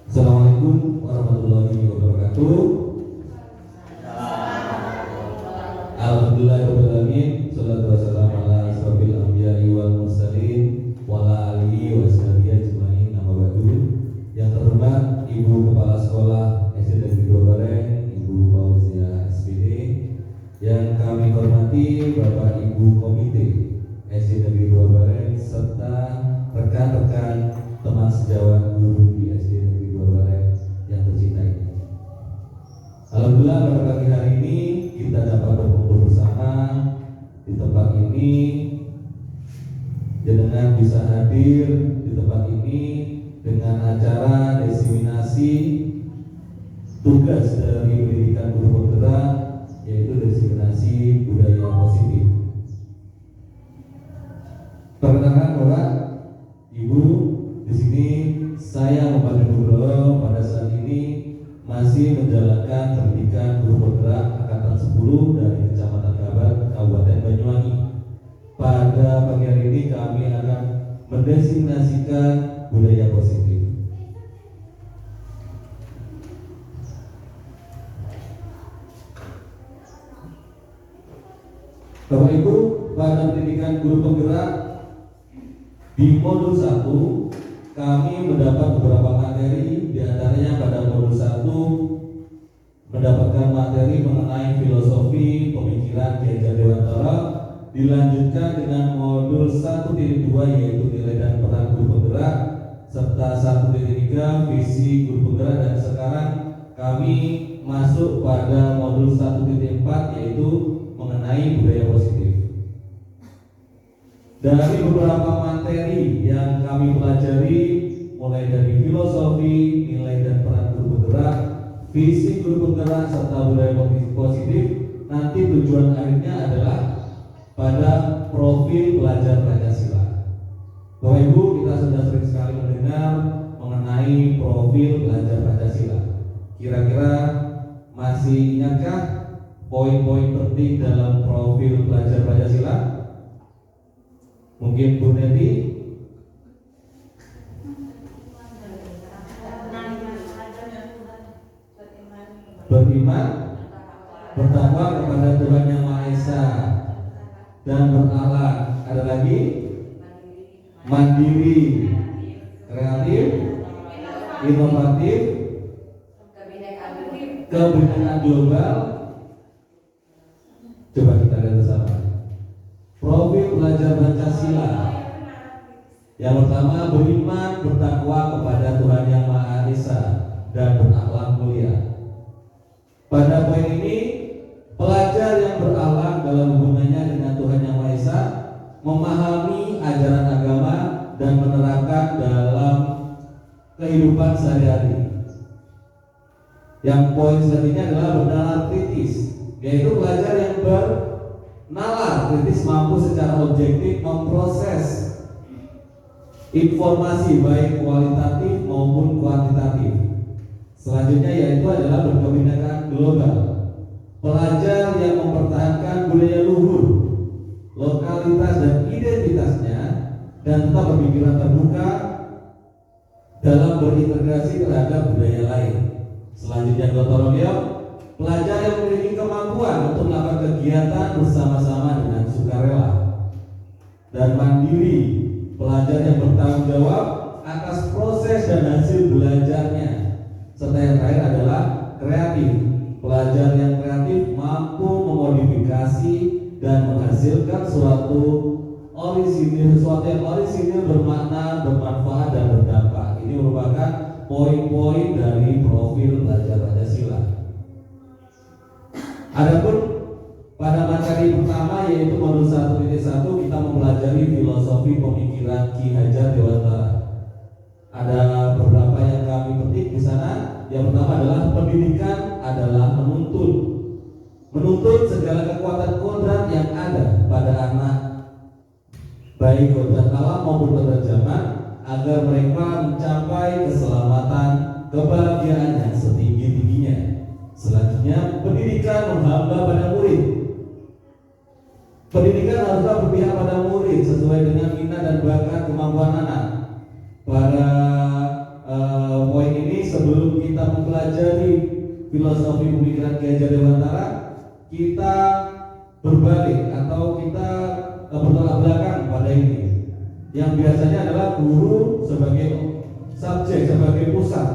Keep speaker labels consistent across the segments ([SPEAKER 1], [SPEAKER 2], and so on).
[SPEAKER 1] Assalamualaikum warahmatullahi wabarakatuh. Alhamdulillahirobbilalamin. Shallallahu wassalamu ala asrofil anbiya'i wal mursalin wa ala alihi wa sahbihi ajmain. Amma ba'du. Yang terhormat Ibu Kepala Sekolah SD Negeri Dua Bareng, Ibu Fauzia SPD. Yang kami hormati Bapak Ibu Komite SD Negeri Dua Bareng serta rekan-rekan teman sejawat guru di SD Negeri Dua Bareng yang tercinta ini. Alhamdulillah pada pagi hari ini kita dapat berkumpul bersama di tempat ini. Jenengan bisa hadir di tempat ini dengan acara diseminasi tugas dari pendidikan guru penggerak, yaitu diseminasi budaya positif. Perkenalkan Bapak Ibu, di sini saya Bapak Nugroho pada saat ini masih menjalankan pendidikan guru penggerak angkatan 10 dari Kecamatan Kabar, Kabupaten Banyuwangi. Pada pagi hari ini kami akan mendesignasikan budaya positif. Bapak Ibu, pada pendidikan guru penggerak di modul 1 kami mendapat beberapa materi, diantaranya pada modul 1 mendapatkan materi mengenai filosofi pemikiran Ki Hajar Dewantara, dilanjutkan dengan modul 1.2 yaitu nilai dan peran guru penggerak, serta 1.3 visi guru penggerak, dan sekarang kami masuk pada modul 1.4 yaitu mengenai budaya positif. Dari beberapa materi yang kami pelajari, mulai dari filosofi, nilai dan peran guru penggerak, visi guru penggerak, serta budaya positif, nanti tujuan akhirnya adalah pada profil pelajar Pancasila. Bapak Ibu, kita sudah sering sekali mendengar mengenai profil pelajar Pancasila. Kira-kira masih ingatkah poin-poin penting dalam profil pelajar Pancasila? Mungkin Bu Neti? Beriman, bertakwa kepada Tuhan Yang Maha Esa, dan berakhlak. Ada lagi? Mandiri, kreatif, inovatif, kebinekaan global. Coba kita lihat bersama. Profil pelajar Pancasila. Yang pertama, beriman, bertakwa kepada Tuhan Yang Maha Esa, dan berakhlak mulia. Pada poin ini, pelajar yang berakhlak dalam hubungannya dengan Tuhan Yang Maha Esa, memahami ajaran agama dan menerapkan dalam kehidupan sehari-hari. Yang poin selanjutnya adalah bernalar kritis, yaitu pelajar yang bernalar kritis mampu secara objektif memproses informasi baik kualitatif maupun kuantitatif. Selanjutnya yaitu adalah berkebinekaan global. Pelajar yang mempertahankan budaya luhur, lokalitas dan identitasnya, dan tetap berpikiran terbuka dalam berintegrasi terhadap budaya lain. Selanjutnya gotong royong, pelajar yang memiliki kemampuan untuk melakukan kegiatan bersama-sama dengan sukarela. Dan mandiri, pelajar yang bertanggung jawab atas proses dan hasil belajarnya. Serta yang terakhir adalah kreatif, pelajar yang kreatif mampu memodifikasi dan menghasilkan sesuatu yang orisinil, bermakna, bermanfaat, dan berdampak. Ini merupakan poin-poin dari profil pelajar Pancasila. Adapun pada materi pertama yaitu modul 1.1 kita mempelajari filosofi pemikiran Ki Hajar Dewantara. Ada beberapa yang kami petik di sana. Yang pertama adalah pendidikan adalah menuntut segala kekuatan kodrat yang ada pada anak, baik kodrat alam maupun kodrat zaman, agar mereka mencapai keselamatan, kebahagiaan yang setinggi-tingginya. Selanjutnya, pendidikan menghamba pada murid. Pendidikan haruslah berpihak pada murid sesuai dengan minat dan bakat kemampuan anak. Pada poin ini filosofi pemikiran Ki Hajar Dewantara, kita berbalik atau kita bertolak belakang pada ini. Yang biasanya adalah guru sebagai subjek, sebagai pusat.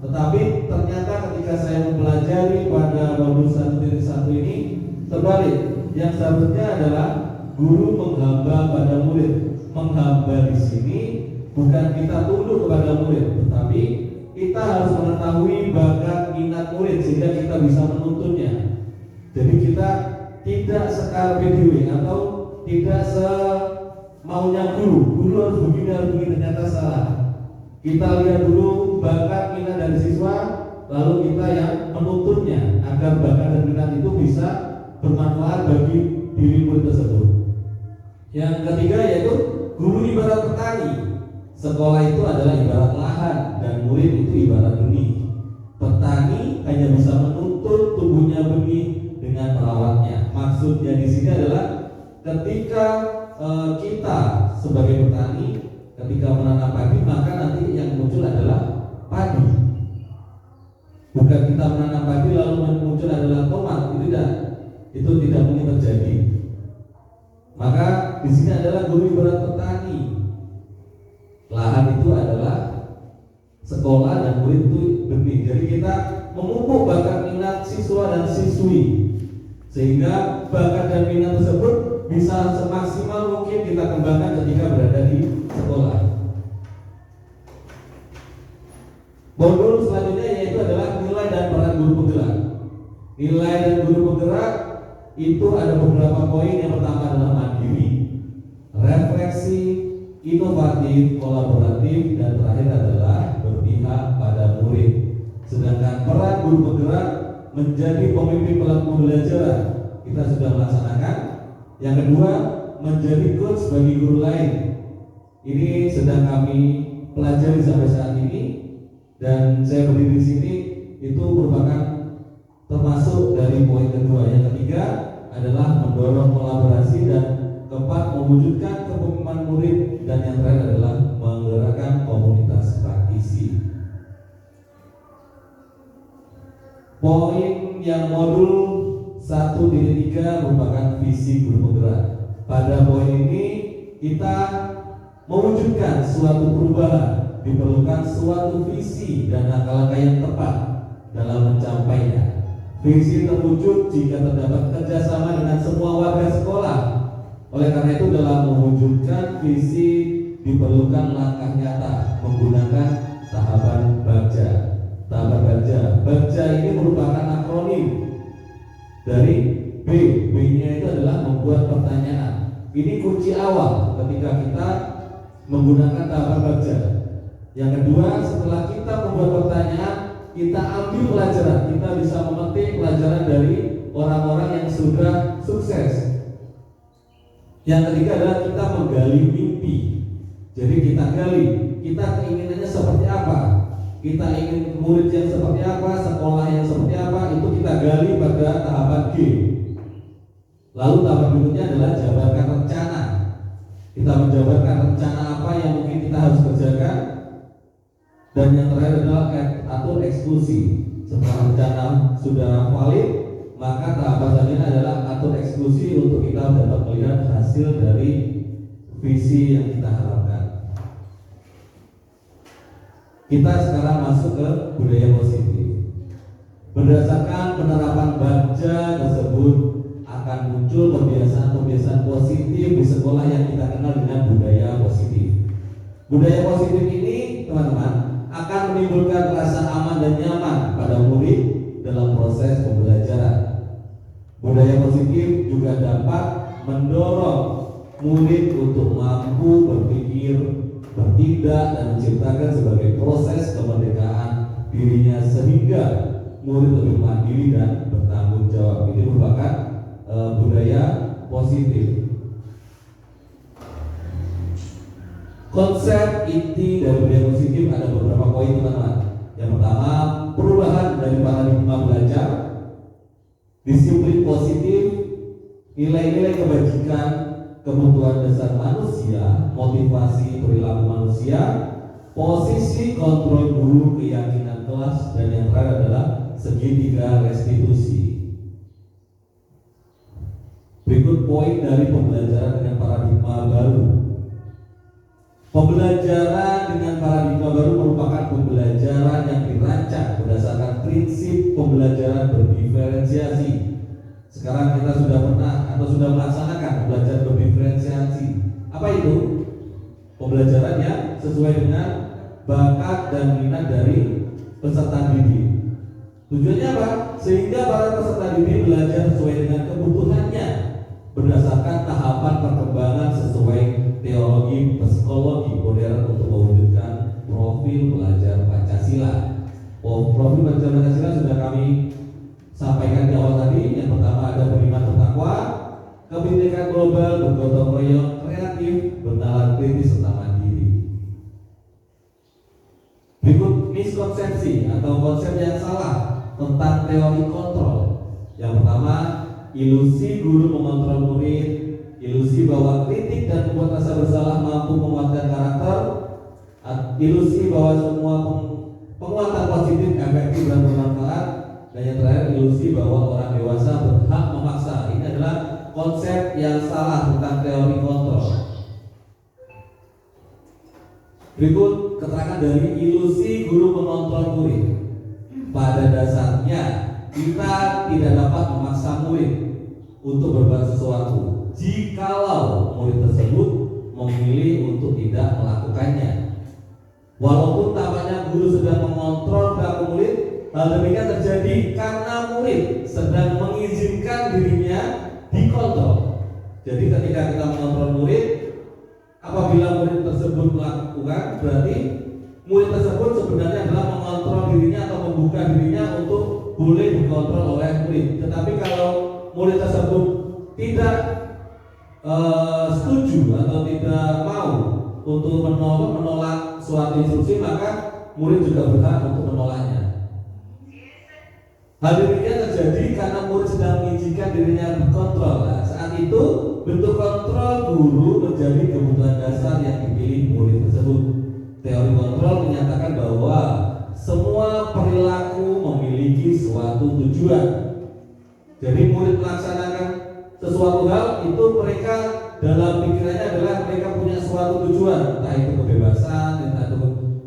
[SPEAKER 1] Tetapi ternyata ketika saya mempelajari pada modul 1.1 ini terbalik. Yang seharusnya adalah guru menghamba pada murid. Menghamba di sini bukan kita tunduk kepada murid, tetapi kita harus mengetahui bakat minat murid sehingga kita bisa menuntunnya. Jadi kita tidak sekarbedui atau tidak semaunya guru harus begini, ternyata salah. Kita lihat dulu bakat minat dari siswa, lalu kita yang menuntunnya agar bakat dan minat itu bisa bermanfaat bagi diri murid tersebut. Yang ketiga yaitu guru ibarat petani. Sekolah itu adalah ibarat lahan dan murid itu ibarat benih. Petani hanya bisa menuntun tumbuhnya benih dengan merawatnya. Maksudnya di sini adalah ketika kita sebagai petani ketika menanam padi, maka nanti yang muncul adalah padi. Bukan kita menanam padi lalu muncul adalah tomat, itu tidak mungkin terjadi. Maka di sini adalah guru ibarat petani. Lahan itu adalah sekolah dan murid itu benih. Jadi kita memupuk bakat minat siswa dan siswi sehingga bakat dan minat tersebut bisa semaksimal mungkin kita kembangkan ketika berada di sekolah. Modul selanjutnya yaitu adalah nilai dan peran guru penggerak. Nilai dan guru penggerak itu ada beberapa poin. Yang pertama adalah mandiri, refleksi, inovatif, kolaboratif, dan terakhir adalah berpihak pada murid. Sedangkan peran guru penggerak menjadi pemimpin pelaku pembelajaran kita sudah melaksanakan. Yang kedua, menjadi coach bagi guru lain. Ini sedang kami pelajari sampai saat ini, dan saya berdiri di sini itu merupakan termasuk dari poin kedua. Yang ketiga adalah mendorong kolaborasi, dan keempat mewujudkan kepemimpinan murid, dan yang terakhir adalah menggerakkan komunitas praktisi. Poin yang modul 1.3 merupakan visi guru penggerak. Pada poin ini kita mewujudkan suatu perubahan, diperlukan suatu visi dan langkah-langkah yang tepat dalam mencapainya. Visi terwujud jika terdapat kerjasama dengan semua warga sekolah. Oleh karena itu dalam mewujudkan visi diperlukan langkah nyata menggunakan tahapan baca. Tahapan baca. Baca ini merupakan akronim dari B. B-nya itu adalah membuat pertanyaan. Ini kunci awal ketika kita menggunakan tahapan baca. Yang kedua, setelah kita membuat pertanyaan, kita ambil pelajaran. Kita bisa memetik pelajaran dari orang-orang yang sudah sukses. Yang ketiga adalah kita menggali mimpi. Jadi kita gali, kita keinginannya seperti apa, kita ingin murid yang seperti apa, sekolah yang seperti apa, itu kita gali pada tahapan G. Lalu tahapan berikutnya adalah jabarkan rencana. Kita menjabarkan rencana apa yang mungkin kita harus kerjakan. Dan yang terakhir adalah atur eksekusi. Setelah rencana sudah valid, maka tahapan selanjutnya adalah atur eksekusi untuk kita dapat melihat hasil dari visi yang kita harapkan. Kita sekarang masuk ke budaya positif. Berdasarkan penerapan baca tersebut akan muncul kebiasaan-kebiasaan positif di sekolah yang kita kenal dengan budaya positif. Budaya positif ini, teman-teman, akan menimbulkan rasa aman dan nyaman pada murid dalam proses pembelajaran. Budaya positif juga dapat mendorong murid untuk mampu berpikir, bertindak, dan menciptakan sebagai proses kemerdekaan dirinya sehingga murid lebih mandiri dan bertanggung jawab. Ini merupakan budaya positif. Konsep inti dari budaya positif ada beberapa poin, teman-teman. Yang pertama, perubahan dari paradigma belajar, disiplin positif, nilai-nilai kebajikan, kebutuhan dasar manusia, motivasi perilaku manusia, posisi kontrol guru, keyakinan kelas, dan yang terakhir adalah segitiga restitusi. Berikut poin dari pembelajaran dengan paradigma baru. Pembelajaran dengan paradigma baru merupakan pembelajaran yang dirancang berdasarkan prinsip pembelajaran berdiferensiasi. Sekarang kita sudah pernah atau sudah melaksanakan pembelajaran berdiferensiasi. Apa itu? Pembelajaran yang sesuai dengan bakat dan minat dari peserta didik. Tujuannya apa? Sehingga para peserta didik belajar sesuai dengan kebutuhannya berdasarkan tahapan perkembangan sesuai teologi psikologi modern untuk mewujudkan profil pelajar Pancasila. Profil pelajar Pancasila sudah kami sampaikan di awal tadi. Yang pertama ada beriman bertakwa, kebinekaan global, bergotong royong, kreatif, bernalar kritis serta mandiri. Berikut miskonsepsi atau konsep yang salah tentang teori kontrol. Yang pertama, ilusi guru mengontrol murid, ilusi bahwa kritik dan membuat rasa bersalah mampu menguatkan karakter, ilusi bahwa semua penguatan positif efektif dan bermanfaat, dan yang terakhir ilusi bahwa orang dewasa berhak memaksa. Ini adalah konsep yang salah tentang teori kontrol. Berikut keterangan dari ilusi guru mengontrol murid. Pada dasarnya kita tidak dapat memaksa murid untuk berbuat sesuatu jikalau murid tersebut memilih untuk tidak melakukannya. Walaupun tampaknya guru sedang mengontrol perilaku murid, hal demikian terjadi karena murid sedang mengizinkan dirinya dikontrol. Jadi ketika kita mengontrol murid, apabila murid tersebut melakukan, berarti murid tersebut sebenarnya adalah mengontrol dirinya atau membuka dirinya untuk boleh dikontrol oleh murid. Tetapi kalau murid tersebut tidak setuju atau tidak mau untuk menolak suatu instruksi, maka murid juga berhak untuk menolaknya. Hal demikian terjadi karena murid sedang mengizinkan dirinya dikontrol. Nah, saat itu bentuk kontrol guru menjadi kebutuhan dasar yang dipilih murid tersebut. Teori kontrol menyatakan bahwa semua perilaku memiliki suatu tujuan. Jadi murid melaksanakan sesuatu hal itu mereka dalam pikirannya adalah mereka punya suatu tujuan, entah itu kebebasan, entah itu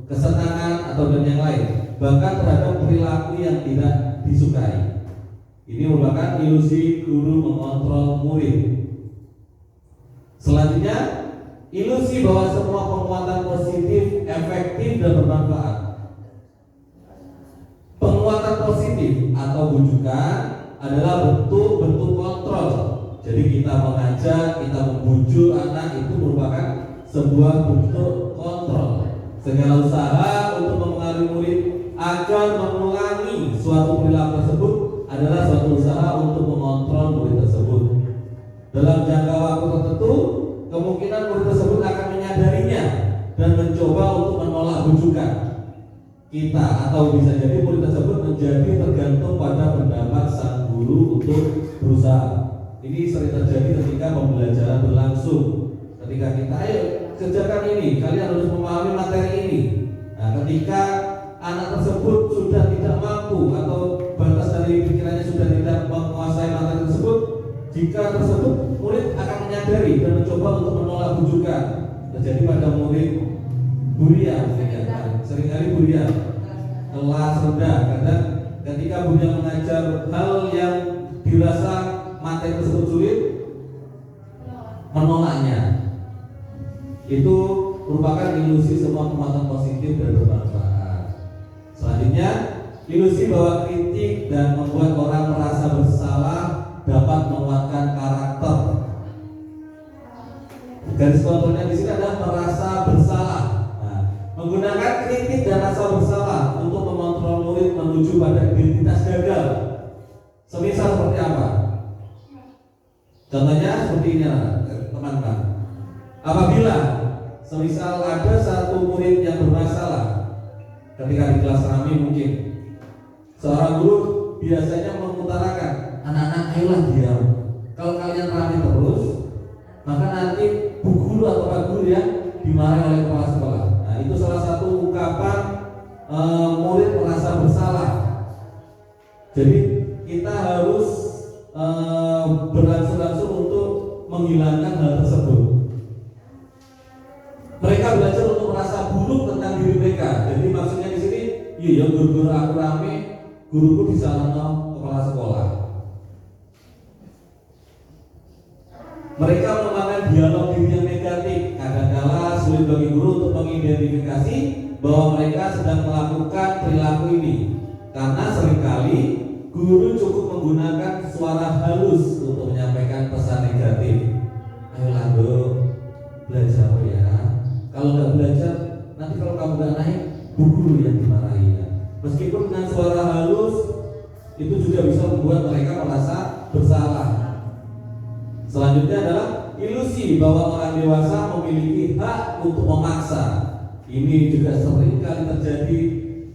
[SPEAKER 1] kesenangan atau dan yang lain. Bahkan terhadap perilaku yang tidak disukai. Ini merupakan ilusi guru mengontrol murid. Selanjutnya, ilusi bahwa semua penguatan positif, efektif dan bermanfaat. Penguatan positif atau bujukan adalah bentuk-bentuk kontrol. Jadi kita mengajak, kita membujuk anak itu merupakan sebuah bentuk kontrol. Segala usaha untuk mempengaruhi murid agar mengulangi suatu perilaku tersebut adalah suatu usaha untuk mengontrol murid tersebut. Dalam jangka waktu tertentu, kemungkinan murid tersebut akan menyadarinya dan mencoba untuk menolak bujukan kita, atau bisa jadi murid tersebut menjadi tergantung pada pendapat sang guru untuk berusaha. Ini sering terjadi ketika pembelajaran berlangsung. Ketika kita, ayo kerjakan ini, kalian harus memahami materi ini. Nah, ketika anak tersebut sudah tidak mampu atau batas dari pikirannya sudah tidak menguasai materi tersebut, jika tersebut murid akan menyadari dan mencoba untuk menolak bujukan. Terjadi pada murid buria, seringkali buria, kelas rendah. Kadang ketika buria mengajar hal yang dirasa materi tersebut sulit, menolaknya. Itu merupakan ilusi semua penguatan positif dan bermanfaat. Selanjutnya, ilusi bahwa kritik dan membuat orang merasa bersalah dapat menguatkan karakter. Garis kontrolnya di sini adalah merasa bersalah. Nah, menggunakan kritik dan rasa bersalah untuk mengontrol murid menuju pada identitas gagal. Semisal seperti apa? Contohnya seperti ini, teman-teman. Apabila semisal ada satu murid yang bermasalah ketika di kelas rame, mungkin seorang guru biasanya mengutarakan, anak-anak ayolah diam. Kalau kalian rame terus, maka nanti bu guru atau pak guru ya dimarahi oleh kepala sekolah. Nah, itu salah satu ungkapan murid merasa bersalah. Jadi kita harus berangsur-angsur untuk menghilangkan hal tersebut. Mereka belajar untuk merasa buruk tentang diri mereka. Jadi maksudnya di sini, iya guru-guru aku rame, guruku disalahno kepala sekolah. Mereka menggunakan dialog diri yang negatif. Kadang-kala sulit bagi guru untuk mengidentifikasi bahwa mereka sedang melakukan perilaku ini, karena seringkali guru cukup menggunakan suara halus untuk menyampaikan pesan negatif. Ayolah do, belajar ya. Kalau nggak belajar, nanti kalau kamu nggak naik, guru yang dimarahi. Meskipun dengan suara halus, itu juga bisa membuat mereka merasa bersalah. Selanjutnya adalah ilusi bahwa orang dewasa memiliki hak untuk memaksa. Ini juga sering kali terjadi,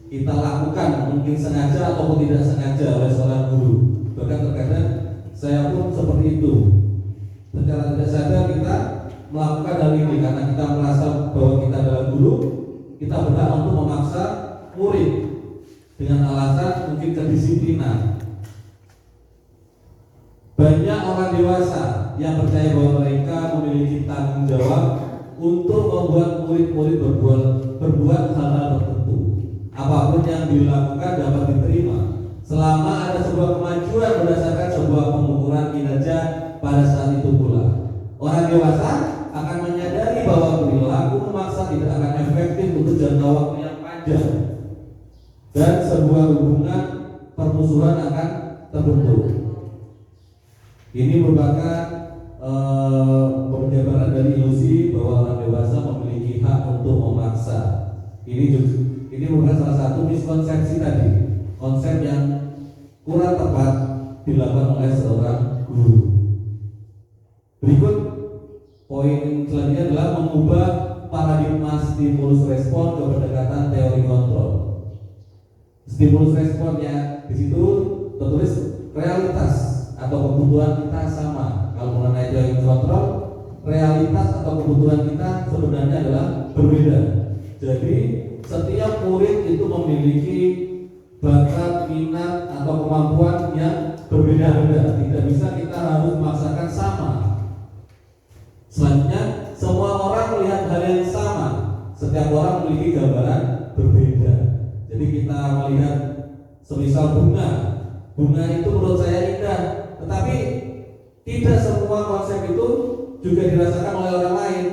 [SPEAKER 1] kita lakukan mungkin sengaja ataupun tidak sengaja oleh seorang guru. Bahkan terkadang saya pun seperti itu. Secara tidak sadar kita melakukan hal ini karena kita merasa bahwa kita adalah guru, kita berhak untuk memaksa murid dengan alasan mungkin kedisiplinan. Banyak orang dewasa yang percaya bahwa mereka memiliki tanggung jawab untuk membuat murid-murid berbuat hal-hal tertentu. Apapun yang dilakukan dapat diterima selama ada sebuah kemajuan berdasarkan sebuah pengukuran kinerja pada saat itu pula. Orang dewasa akan menyadari bahwa perilaku memaksa tidak akan efektif untuk jangka waktu yang panjang, dan sebuah hubungan permusuhan akan terbentuk. Ini merupakan penjabaran dari ilusi bahwa orang dewasa memiliki hak untuk memaksa. Ini merupakan salah satu miskonsepsi tadi, konsep yang kurang tepat dilakukan oleh seorang guru. Berikut poin selanjutnya adalah mengubah paradigma stimulus respon ke pendekatan teori kontrol. Stimulus responnya di situ tertulis realitas atau kebutuhan kita sama. Kalau mengenai teori kontrol, realitas atau kebutuhan kita sebenarnya adalah berbeda. Jadi setiap murid itu memiliki bakat, minat atau kemampuan yang berbeda-beda. Tidak bisa kita harus memaksakan sama. Selanjutnya, semua orang melihat hal yang sama. Setiap orang memiliki gambaran berbeda. Jadi kita melihat semisal bunga itu menurut saya indah, tetapi tidak semua konsep itu juga dirasakan oleh orang lain.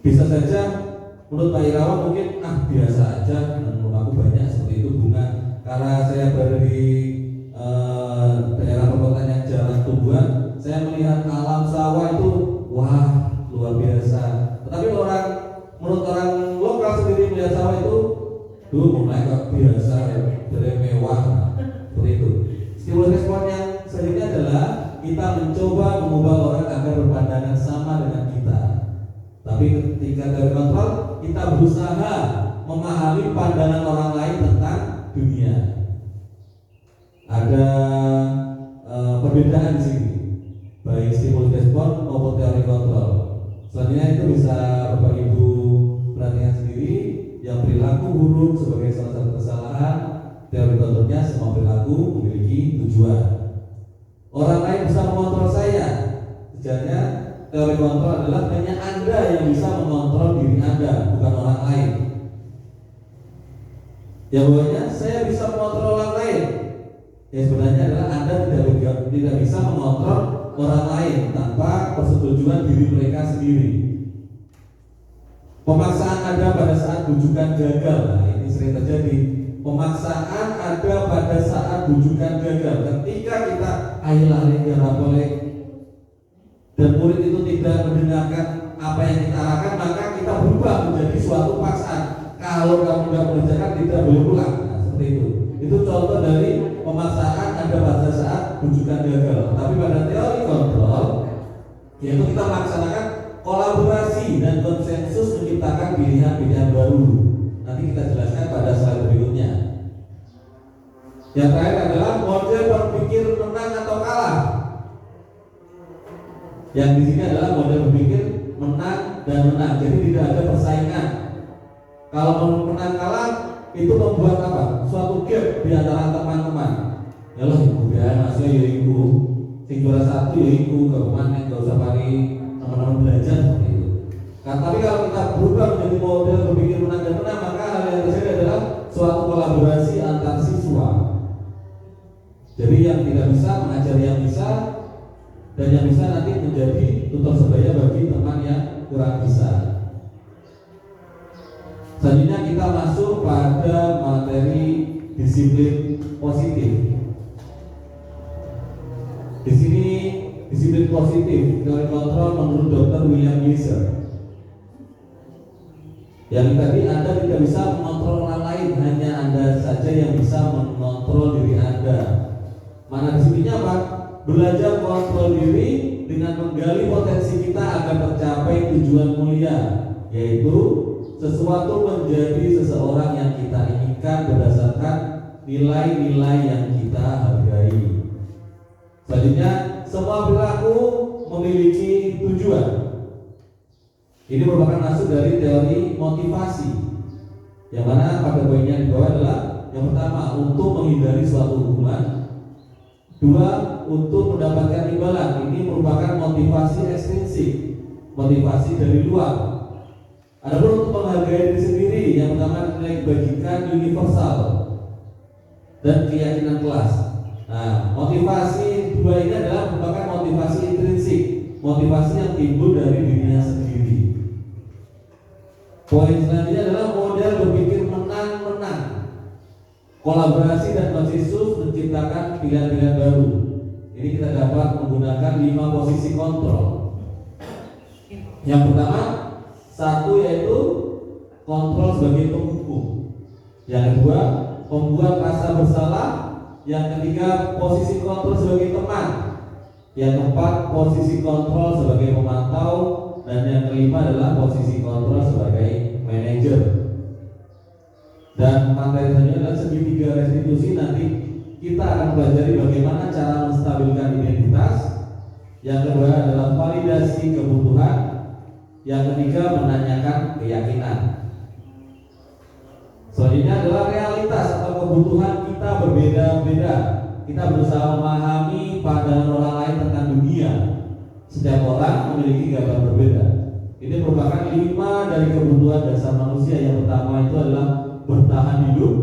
[SPEAKER 1] Bisa saja menurut Pak Irawan mungkin biasa aja, menurut aku banyak seperti itu bunga. Karena saya berada di daerah perkotaan yang jarang tumbuhan, saya melihat alam sawah itu wah luar biasa. Tetapi menurut orang lokal sendiri melihat sawah itu mulai biasa ya, dari mewah seperti itu. Stimulus respon yang selanjutnya adalah kita mencoba mengubah orang agar berpandangan sama dengan kita. Tapi ketika dari kontrol, kita berusaha memahami pandangan orang lain tentang dunia. Ada perbedaan di sini, baik stimulus respon maupun teori kontrol. Selanjutnya itu bisa Bapak Ibu perhatikan sendiri, yang perilaku buruk sebagai salah satu kesalahan. Teori kontrolnya semua perilaku memiliki tujuan. Orang lain bisa mengontrol saya. Sebenarnya teori kontrol adalah hanya Anda yang bisa mengontrol diri Anda, bukan orang lain. Yang bahwanya saya bisa mengontrol orang lain. Ya sebenarnya adalah Anda tidak bisa mengontrol orang lain tanpa persetujuan diri mereka sendiri. Pemaksaan ada pada saat bujukan gagal. Nah, ini sering terjadi. Pemaksaan ada pada saat bujukan gagal. Ketika kita ayolah ya boleh, dan murid itu tidak mendengarkan apa yang kita arahkan, maka kita berubah menjadi suatu paksaan. Kalau kamu tidak mengerjakan, tidak boleh pulang. Nah, seperti itu. Itu contoh dari pemaksaan ada pada saat bujukan gagal. Tapi pada teori kontrol, yaitu kita melaksanakan kolaborasi dan konsensus menciptakan pilihan-pilihan baru. Nanti kita jelaskan pada slide berikutnya. Yang terakhir adalah model berpikir menang atau kalah. Yang di sini adalah model berpikir menang dan menang. Jadi tidak ada persaingan. Kalau menang kalah itu membuat apa? Suatu gap di antara teman-teman. Ya lah, kemudian masuk ya iku, sing juara satu ya iku, kemana nggak usah pakai teman-teman belajar seperti itu. Nah, tapi kalau kita berubah menjadi model berpikir menang dan menang, maka hal yang terjadi adalah suatu kolaborasi antar siswa. Jadi yang tidak bisa mengajar yang bisa, dan yang bisa nanti menjadi tutor sebaya bagi teman yang kurang bisa. Selanjutnya kita masuk pada materi disiplin positif. Di sini disiplin positif teori kontrol menurut Dr. William Gleiser. Yang tadi Anda tidak bisa mengontrol orang lain, hanya Anda saja yang bisa mengontrol diri Anda. Mana disiplinnya apa? Belajar kontrol diri dengan menggali potensi kita agar tercapai tujuan mulia, yaitu sesuatu menjadi seseorang yang kita inginkan berdasarkan nilai-nilai yang kita hargai. Selanjutnya, semua perilaku memiliki tujuan. Ini merupakan masuk dari teori motivasi, yang mana pada poinnya di bawah adalah yang pertama untuk menghindari suatu hubungan, dua untuk mendapatkan imbalan. Ini merupakan motivasi ekstrinsik, motivasi dari luar. Adapun untuk menghargai diri sendiri, yang pertama nilai kebajikan universal dan keyakinan kelas. Nah, motivasi dua ini adalah merupakan motivasi intrinsik, motivasi yang timbul dari dirinya sendiri. Poin selanjutnya adalah model berpikir menang-menang. Kolaborasi dan konsensus menciptakan pilihan-pilihan baru. Ini kita dapat menggunakan 5 posisi kontrol. Yang pertama, satu yaitu kontrol sebagai penghukum. Yang kedua, membuat rasa bersalah. Yang ketiga, posisi kontrol sebagai teman. Yang keempat, posisi kontrol sebagai pemantau. Dan yang kelima adalah posisi kontrol sebagai manajer. Dan materi selanjutnya adalah segitiga restitusi. Nanti kita akan pelajari bagaimana cara menstabilkan identitas. Yang kedua adalah validasi kebutuhan. Yang ketiga menanyakan keyakinan. Selanjutnya adalah realitas atau kebutuhan kita berbeda-beda. Kita berusaha memahami pandangan orang lain tentang dunia. Setiap orang memiliki gambar berbeda. Ini merupakan 5 dari kebutuhan dasar manusia. Yang pertama itu adalah bertahan hidup.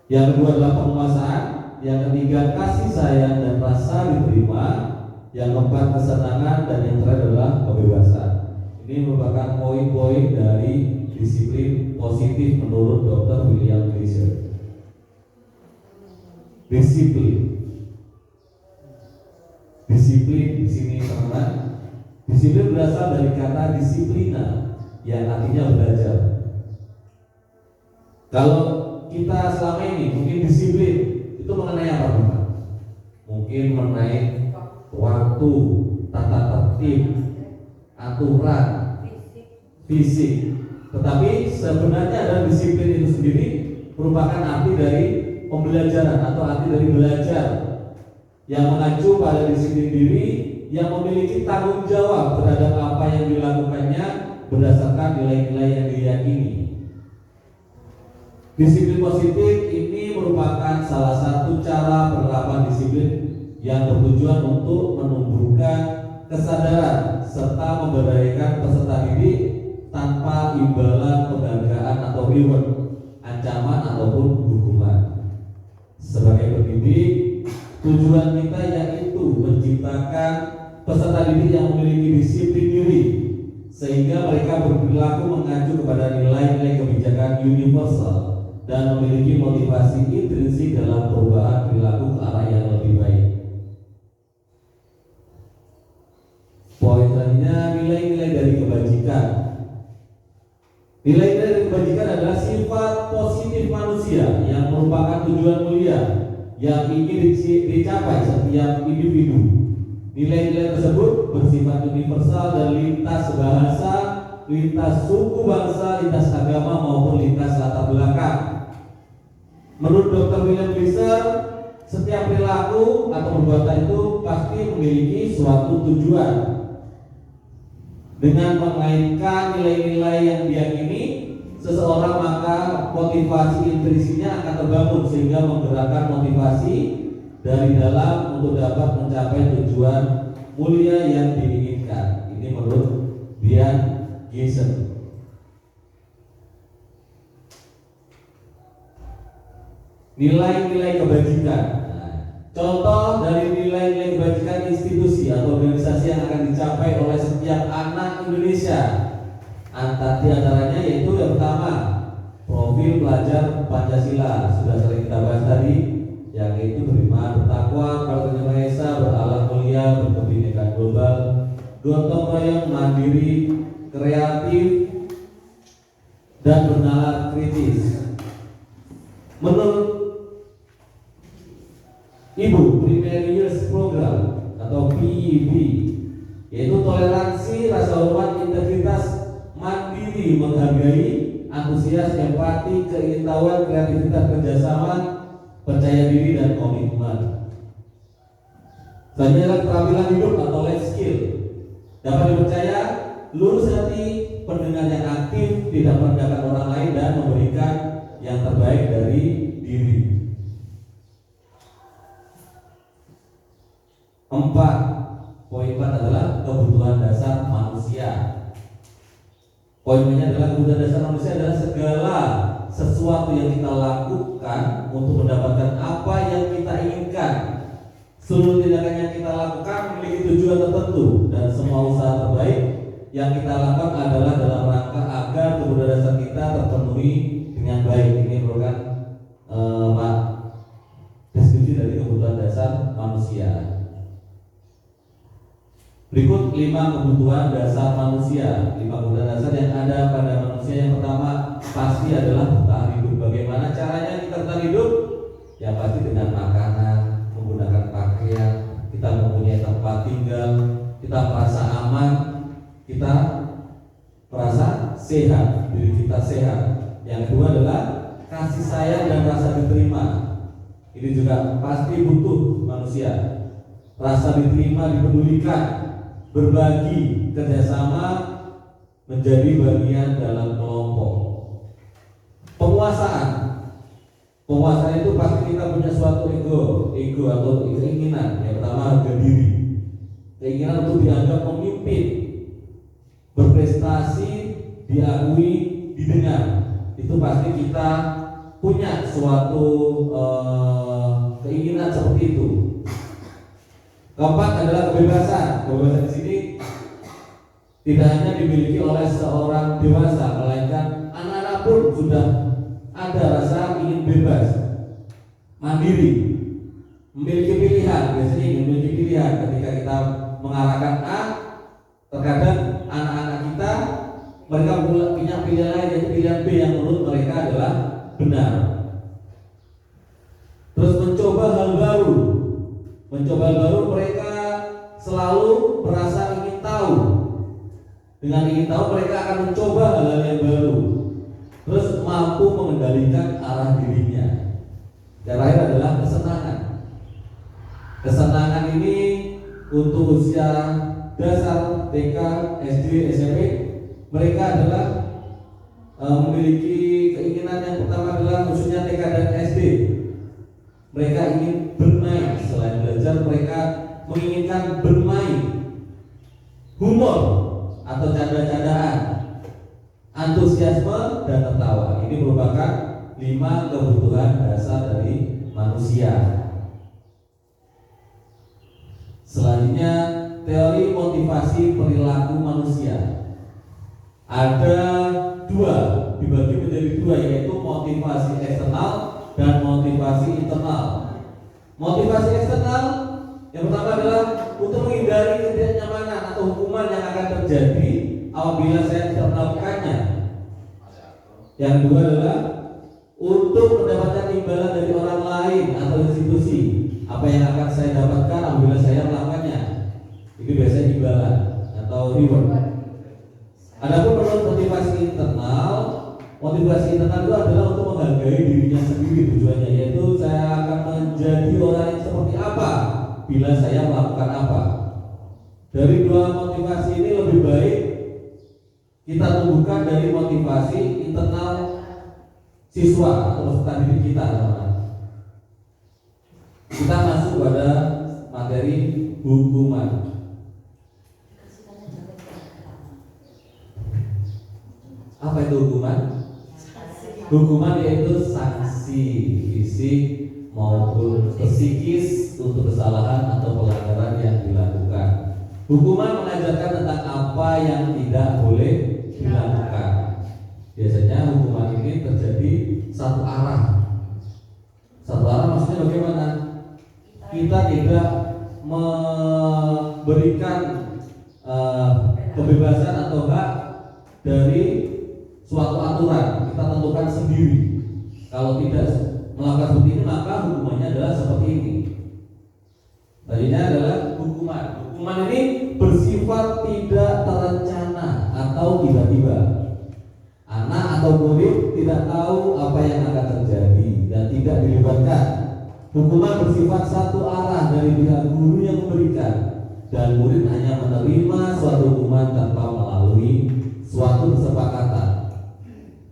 [SPEAKER 1] Yang kedua adalah penguasaan. Yang ketiga kasih sayang dan rasa diterima. Yang keempat kesenangan, dan yang terakhir adalah kebebasan. Ini merupakan poin-poin dari disiplin positif menurut Dr. William Gleiser. Disiplin di sini teman-teman. Disiplin berasal dari kata disiplina yang artinya belajar. Kalau kita selama ini mungkin disiplin itu mengenai apa, teman? Mungkin mengenai waktu, tata tertib, aturan, fisik. Tetapi sebenarnya adalah disiplin itu sendiri merupakan arti dari pembelajaran atau arti dari belajar yang mengacu pada disiplin diri yang memiliki tanggung jawab terhadap apa yang dilakukannya berdasarkan nilai-nilai yang diyakini. Disiplin positif ini merupakan salah satu cara penerapan disiplin yang bertujuan untuk menumbuhkan kesadaran serta memberdayakan peserta didik tanpa imbalan penghargaan atau reward, ancaman ataupun hukuman. Sebagai pendidik, tujuan kita yaitu menciptakan peserta didik yang memiliki disiplin diri sehingga mereka berperilaku mengacu kepada nilai-nilai kebijakan universal dan memiliki motivasi intrinsik dalam perubahan perilaku ke arah yang lebih baik. Poin selanjutnya, nilai-nilai dari kebajikan. Nilai-nilai dari kebajikan adalah sifat positif manusia yang merupakan tujuan mulia yang ingin dicapai setiap individu. Nilai-nilai tersebut bersifat universal dan lintas bahasa, lintas suku bangsa, lintas agama maupun lintas latar belakang. Menurut Dr. William Gleiser, setiap perilaku atau perbuatan itu pasti memiliki suatu tujuan. Dengan mengaitkan nilai-nilai yang diyakini, seseorang, maka motivasi intrinsiknya akan terbangun sehingga menggerakkan motivasi dari dalam untuk dapat mencapai tujuan mulia yang diinginkan. Ini menurut Brian Gysin. Nilai-nilai kebajikan. Contoh dari nilai-nilai kebajikan institusi atau organisasi yang akan dicapai oleh setiap anak Indonesia, di antaranya yaitu yang pertama, profil pelajar Pancasila, sudah sering kita bahas tadi, yang itu beriman, bertakwa, bertakwa Maha Esa, berakhlak mulia, berkebinekaan global, gotong royong, mandiri, kreatif, dan bernalar kritis. Menurut Ibu Primary Years Program atau PEP, yaitu toleransi, rasa hormat, integritas, mandiri, menghargai, antusias, empati, keingintahuan, kreativitas, kerjasama, percaya diri, dan komitmen. Selanjutnya adalah keterampilan hidup atau life skill. Dapat dipercaya, lurus hati, pendengar yang aktif, tidak merendahkan orang lain, dan memberikan yang terbaik dari diri. 4. Poin 4 adalah kebutuhan dasar manusia. Poinnya adalah kebutuhan dasar manusia adalah segala sesuatu yang kita lakukan untuk mendapatkan apa yang kita inginkan. Seluruh tindakan yang kita lakukan memiliki tujuan tertentu, dan semua usaha terbaik yang kita lakukan adalah dalam rangka agar kebutuhan dasar kita terpenuhi dengan baik. Ini merupakan deskripsi dari kebutuhan dasar manusia. Berikut 5 kebutuhan dasar manusia. 5 kebutuhan dasar yang ada pada manusia. Yang pertama pasti adalah bertahan hidup. Bagaimana caranya kita bertahan hidup? Ya pasti dengan makanan, menggunakan pakaian, kita mempunyai tempat tinggal, kita merasa aman, kita merasa sehat, diri kita sehat. Yang kedua adalah kasih sayang dan rasa diterima. Ini juga pasti butuh manusia. Rasa diterima, dipedulikan, berbagi, kerjasama, menjadi bagian dalam kelompok. Penguasaan itu pasti kita punya suatu ego atau keinginan. Yang pertama harga diri, keinginan untuk dianggap pemimpin, berprestasi, diakui, didengar. Itu pasti kita punya suatu keinginan seperti itu. Keempat adalah kebebasan. Kebebasan di sini tidak hanya dimiliki oleh seorang dewasa, melainkan anak-anak pun sudah ada rasa ingin bebas, mandiri, memiliki pilihan. Biasanya ingin memiliki pilihan. Ketika kita mengarahkan A, terkadang anak-anak kita mereka punya pilihan lain, yaitu pilihan B yang menurut mereka adalah benar. Terus mencoba hal baru. Mereka selalu merasa ingin tahu. Dengan ingin tahu mereka akan mencoba hal-hal yang baru. Terus mampu mengendalikan arah dirinya. Yang terakhir adalah kesenangan. Kesenangan ini untuk usia dasar, TK, SD, SMP, mereka adalah memiliki keinginan. Yang pertama adalah khususnya TK dan SD. Mereka ingin bermain. Selain belajar, mereka menginginkan bermain, humor atau canda-candaan, antusiasme, dan tertawa. Ini merupakan 5 kebutuhan dasar dari manusia. Selanjutnya, teori motivasi perilaku manusia. Ada 2, dibagi menjadi 2, yaitu motivasi eksternal dan motivasi internal. Motivasi eksternal yang pertama adalah untuk menghindari ketidaknyamanan atau hukuman yang akan terjadi apabila saya tidak melakukannya. Yang kedua adalah untuk mendapatkan imbalan dari orang lain atau institusi. Apa yang akan saya dapatkan apabila saya melakukannya? Itu biasanya imbalan atau reward. Adapun menurut motivasi internal itu adalah untuk menghargai dirinya sendiri. Tujuannya yaitu saya akan menjadi orang yang seperti apa bila saya melakukan apa. Dari 2 motivasi ini lebih baik kita tumbuhkan dari motivasi internal siswa atau peserta didik kita, teman-teman. Kita masuk pada materi hukuman. Apa itu hukuman? Hukuman yaitu sanksi fisik maupun psikis untuk kesalahan atau pelanggaran yang dilakukan. Hukuman mengajarkan tentang apa yang tidak boleh dilakukan. Biasanya hukuman ini terjadi satu arah. Satu arah maksudnya bagaimana? Kita tidak memberikan kebebasan atau hak dari suatu aturan, kita tentukan sendiri. Kalau tidak melakukan seperti ini, maka hukumannya adalah seperti ini. Tadinya adalah hukuman. Hukuman ini bersifat tidak terencana atau tiba-tiba. Anak atau murid tidak tahu apa yang akan terjadi dan tidak dilibatkan. Hukuman bersifat satu arah dari pihak guru yang memberikan, dan murid hanya menerima suatu hukuman tanpa melalui suatu kesepakatan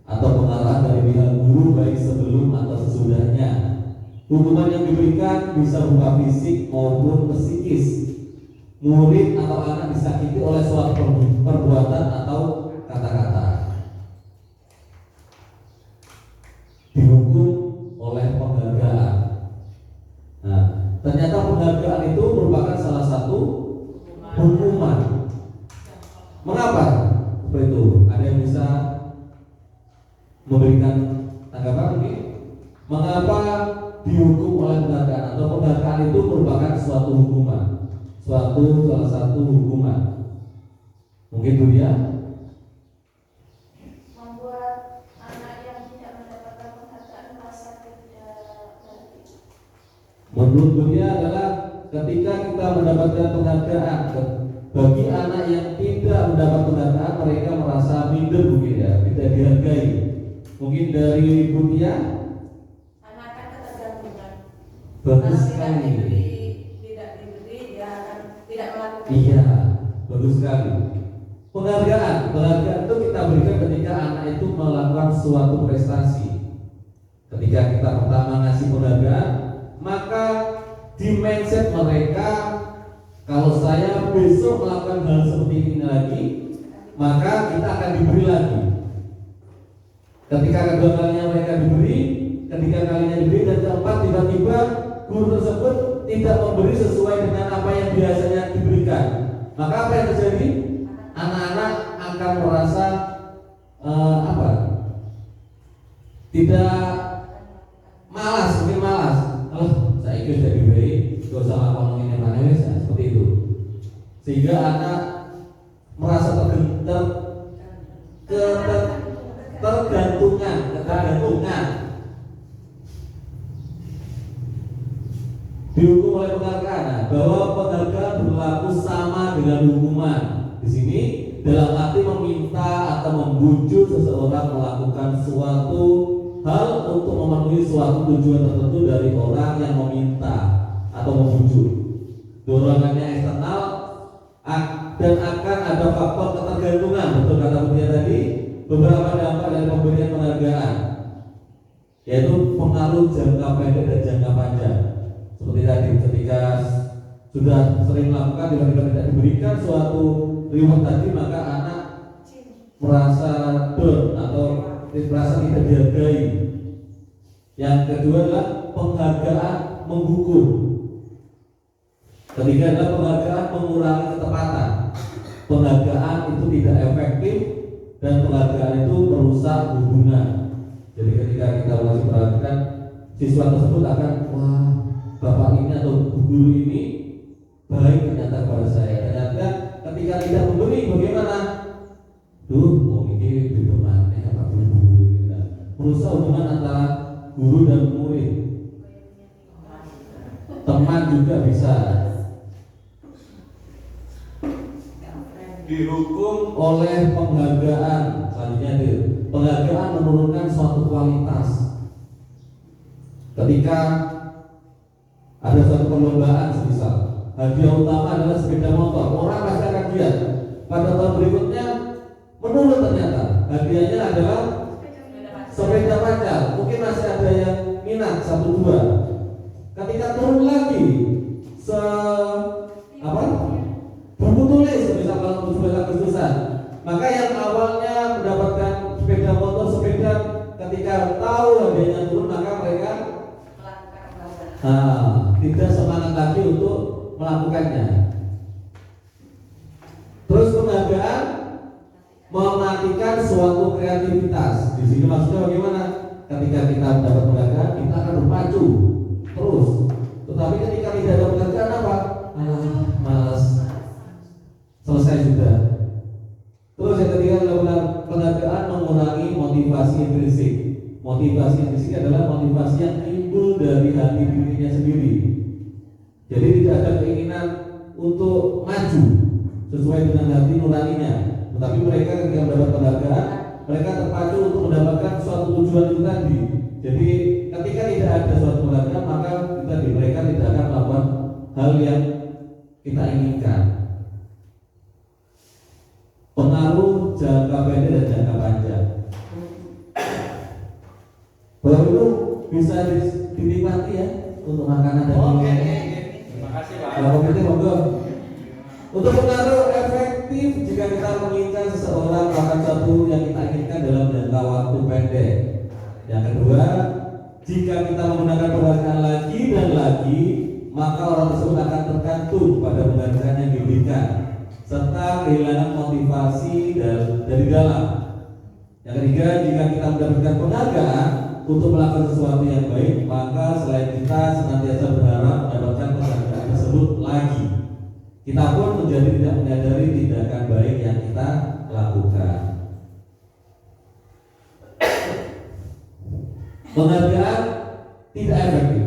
[SPEAKER 1] atau pengarahan dari pihak guru baik sebelum atau sesudahnya. Hukuman yang diberikan bisa berupa fisik maupun psikis. Murid atau anak disakiti oleh suatu perbuatan atau kata-kata. Dihukum oleh penghargaan. Nah, ternyata penghargaan itu merupakan salah satu hukuman. Mengapa seperti itu? Ada yang bisa memberikan tanggapan mungkin? Mengapa dihukum oleh penghargaan atau penghargaan itu merupakan suatu hukuman, salah satu hukuman? Mungkin Budia?
[SPEAKER 2] Membuat anak yang tidak mendapatkan penghargaan merasa tidak berarti.
[SPEAKER 1] Menurut Budia adalah ketika kita mendapatkan penghargaan, bagi anak yang tidak mendapat penghargaan mereka merasa minder mungkin ya, tidak dihargai. Mungkin dari Budia?
[SPEAKER 2] Anak akan ketergantungan.
[SPEAKER 1] Bagus
[SPEAKER 2] Kalau
[SPEAKER 1] sekali.
[SPEAKER 2] tidak diberi, dia akan tidak melakukan.
[SPEAKER 1] Iya, bagus sekali. Penghargaan itu kita berikan ketika anak itu melakukan suatu prestasi. Ketika kita pertama ngasih penghargaan, maka di mindset mereka, kalau saya besok melakukan hal seperti ini lagi, maka kita akan diberi lagi. Ketika kedua kalinya mereka diberi, ketiga kalinya diberi, dan keempat tiba-tiba guru tersebut tidak memberi sesuai dengan apa yang biasanya diberikan, maka apa yang terjadi? Anak-anak akan merasa tidak malas, mungkin malas. Saya ikut sudah diberi, gak usah ngomong ini mana seperti itu. Sehingga anak merasa ketergantungan. Dihukum oleh penghargaan, bahwa penghargaan berlaku sama dengan hukuman. Di sini dalam arti meminta atau membujuk seseorang melakukan suatu hal untuk memenuhi suatu tujuan tertentu dari orang yang meminta atau membujuk. Dorongannya eksternal dan akan ada faktor ketergantungan. Betul kata Budia tadi, beberapa dampak dari pemberian penghargaan, yaitu pengaruh jangka pendek dan jangka panjang. Seperti tadi, ketika sudah sering melakukan tiba-tiba tidak diberikan suatu reward tadi, maka anak merasa down atau merasa tidak dihargai. Yang kedua adalah penghargaan menghukum. Ketiga adalah penghargaan mengurangi ketepatan. Penghargaan itu tidak efektif dan penghargaan itu merusak hubungan. Jadi ketika kita masih perhatikan, siswa tersebut akan, wah, bapak ini atau guru ini baik ternyata kepada saya. Ternyata ketika tidak memberi, bagaimana? Ini bagaimana apa guru ini? Merusak hubungan antara guru dan murid. Teman juga bisa. Dihukum oleh penghargaan. Selanjutnya penghargaan menurunkan suatu kualitas. Ketika ada suatu perlombaan, semisal hadiah utama adalah sepeda motor, orang pasti akan lihat pada tahun berikutnya menurut ternyata hadiahnya adalah sepeda pacar. Mungkin masih ada yang minat satu dua. Ketika turun lagi buku tulis misalkan untuk 17 Agustusan, maka yang awalnya mendapatkan sepeda motor, sepeda, ketika tahu hadiahnya turun, maka mereka tidak semangat lagi untuk melakukannya. Terus penghargaan mematikan suatu kreativitas. Di sini maksudnya bagaimana? Ketika kita mendapat penghargaan, kita akan berpacu terus. Tetapi ketika tidak ada penghargaan apa? Malas, selesai sudah. Terus yang ketiga adalah penghargaan mengurangi motivasi intrinsik. Motivasi intrinsik adalah motivasi yang timbul dari hati dirinya sendiri. Jadi tidak ada keinginan untuk maju sesuai dengan hati nuraninya. Tetapi mereka ketika mendapat penghargaan, mereka terpacu untuk mendapatkan suatu tujuan itu tadi. Jadi ketika tidak ada suatu penghargaan, maka mereka tidak akan melakukan hal yang kita inginkan. Pengaruh jangka pendek dan jangka panjang. Bahwa itu bisa dinikmati ya untuk makanan dan minuman.
[SPEAKER 3] Terima kasih Pak.
[SPEAKER 1] Kalau kita monggo. Untuk pengaruh efektif jika kita menginginkan seseorang melakukan sesuatu yang kita inginkan dalam jangka waktu pendek. Yang kedua, jika kita menggunakan penghargaan lagi dan lagi, maka orang tersebut akan tergantung pada penghargaan yang diberikan serta kehilangan motivasi dari dalam. Yang ketiga, jika kita mendapatkan penghargaan untuk melakukan sesuatu yang baik, maka selain kita senantiasa berharap mendapatkan penghargaan tersebut lagi. Kita pun menjadi tidak menyadari tindakan baik yang kita lakukan. Penghargaan tidak efektif.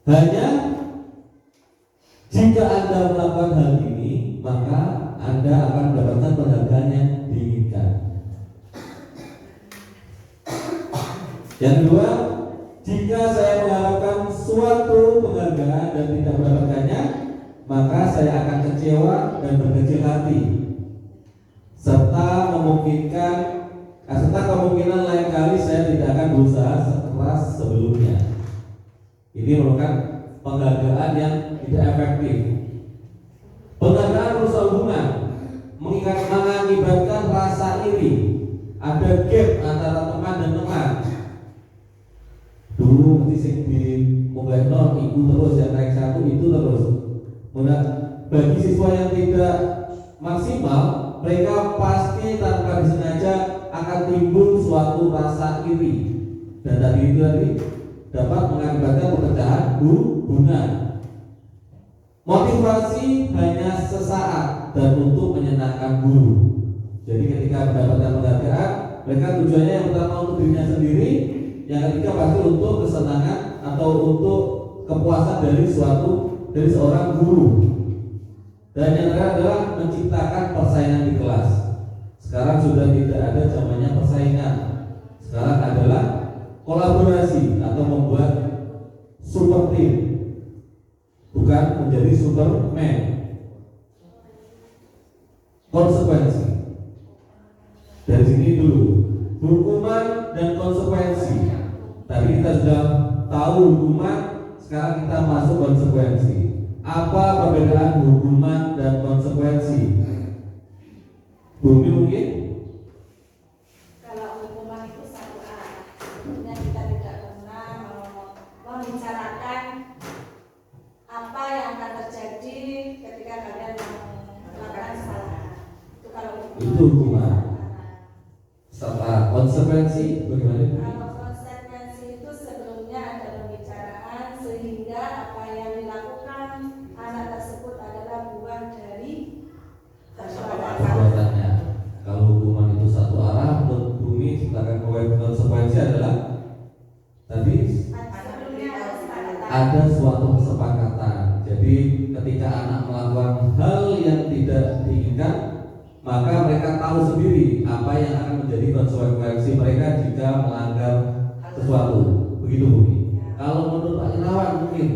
[SPEAKER 1] Hanya jika Anda melakukan hal ini, maka Anda akan mendapatkan penghargaan yang diinginkan. Yang kedua, jika saya mengharapkan suatu penghargaan dan tidak mendapatkannya, maka saya akan kecewa dan berkecil hati, serta kemungkinan lain kali saya tidak akan berusaha sekeras sebelumnya. Ini merupakan penghargaan yang tidak efektif. Penghargaan merusak hubungan, mengakibatkan rasa iri, ada gap antara teman dan teman. Dulu mesti sing di mobile nol iku terus yang naik satu itu terus. Kemudian bagi siswa yang tidak maksimal, mereka pasti tanpa disengaja akan timbul suatu rasa iri, dan tadi itu dapat mengakibatkan perpecahan hubungan. Motivasi hanya sesaat dan untuk menyenangkan guru. Jadi ketika mendapatkan penghargaan, mereka tujuannya yang pertama untuk dirinya sendiri, yang ketiga pasti untuk kesenangan atau untuk kepuasan dari seorang guru. Dan yang terakhir adalah menciptakan persaingan di kelas. Sekarang sudah tidak ada zamannya persaingan. Sekarang adalah kolaborasi atau membuat super team, bukan menjadi superman. Konsekuensi. Dari sini dulu, hukuman dan konsekuensi. Tadi kita sudah tahu hukuman, sekarang kita masuk konsekuensi. Apa perbedaan hukuman dan konsekuensi? Bumi mungkin?
[SPEAKER 2] Kalau hukuman itu satu arah, sebenarnya kita tidak pernah membicarakan apa yang akan terjadi ketika kalian melakukan kesalahan. Itu kalau
[SPEAKER 1] Itu hukuman. Setelah konsekuensi bagaimana?
[SPEAKER 2] Kalau konsekuensi itu sebelumnya ada pembicaraan sehingga apa yang dilakukan anak tersebut adalah buah dari
[SPEAKER 1] Perbuatannya. Kalau hukuman itu satu arah, menurut Bumi ciptakan konsekuensi adalah tadi ada suatu kesepakatan. Jadi ketika anak melakukan hal yang tidak diinginkan, maka mereka tahu sendiri apa yang akan menjadi konsekuensi mereka jika melanggar sesuatu. Begitu Bumi. Kalau menurut Pak Irawan mungkin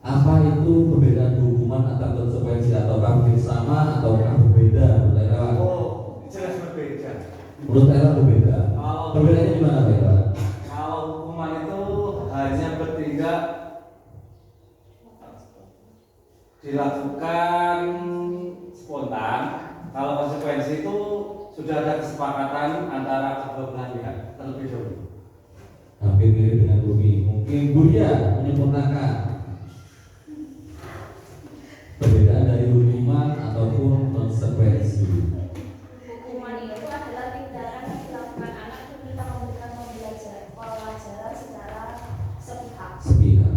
[SPEAKER 1] Apa itu perbedaan hukuman atau konsekuensi, ataukah mungkin sama ataukah berbeda menurut Irawan?
[SPEAKER 3] Oh, jelas berbeda.
[SPEAKER 1] Menurut Irawan berbeda. Perbedaannya di mana, Pak Irawan?
[SPEAKER 3] Kalau hukuman itu hanya bertindak dilakukan spontan. Kalau konsekuensi itu sudah ada kesepakatan antara kedua belah pihak terlebih dahulu.
[SPEAKER 1] Hampir mirip dengan Bumi. Mungkin Buya menyempurnakan perbedaan dari hukuman ataupun konsekuensi.
[SPEAKER 2] Hukuman itu adalah tindakan yang dilakukan anak ketika memberikan pembelajaran secara sepihak.
[SPEAKER 1] Sepihak.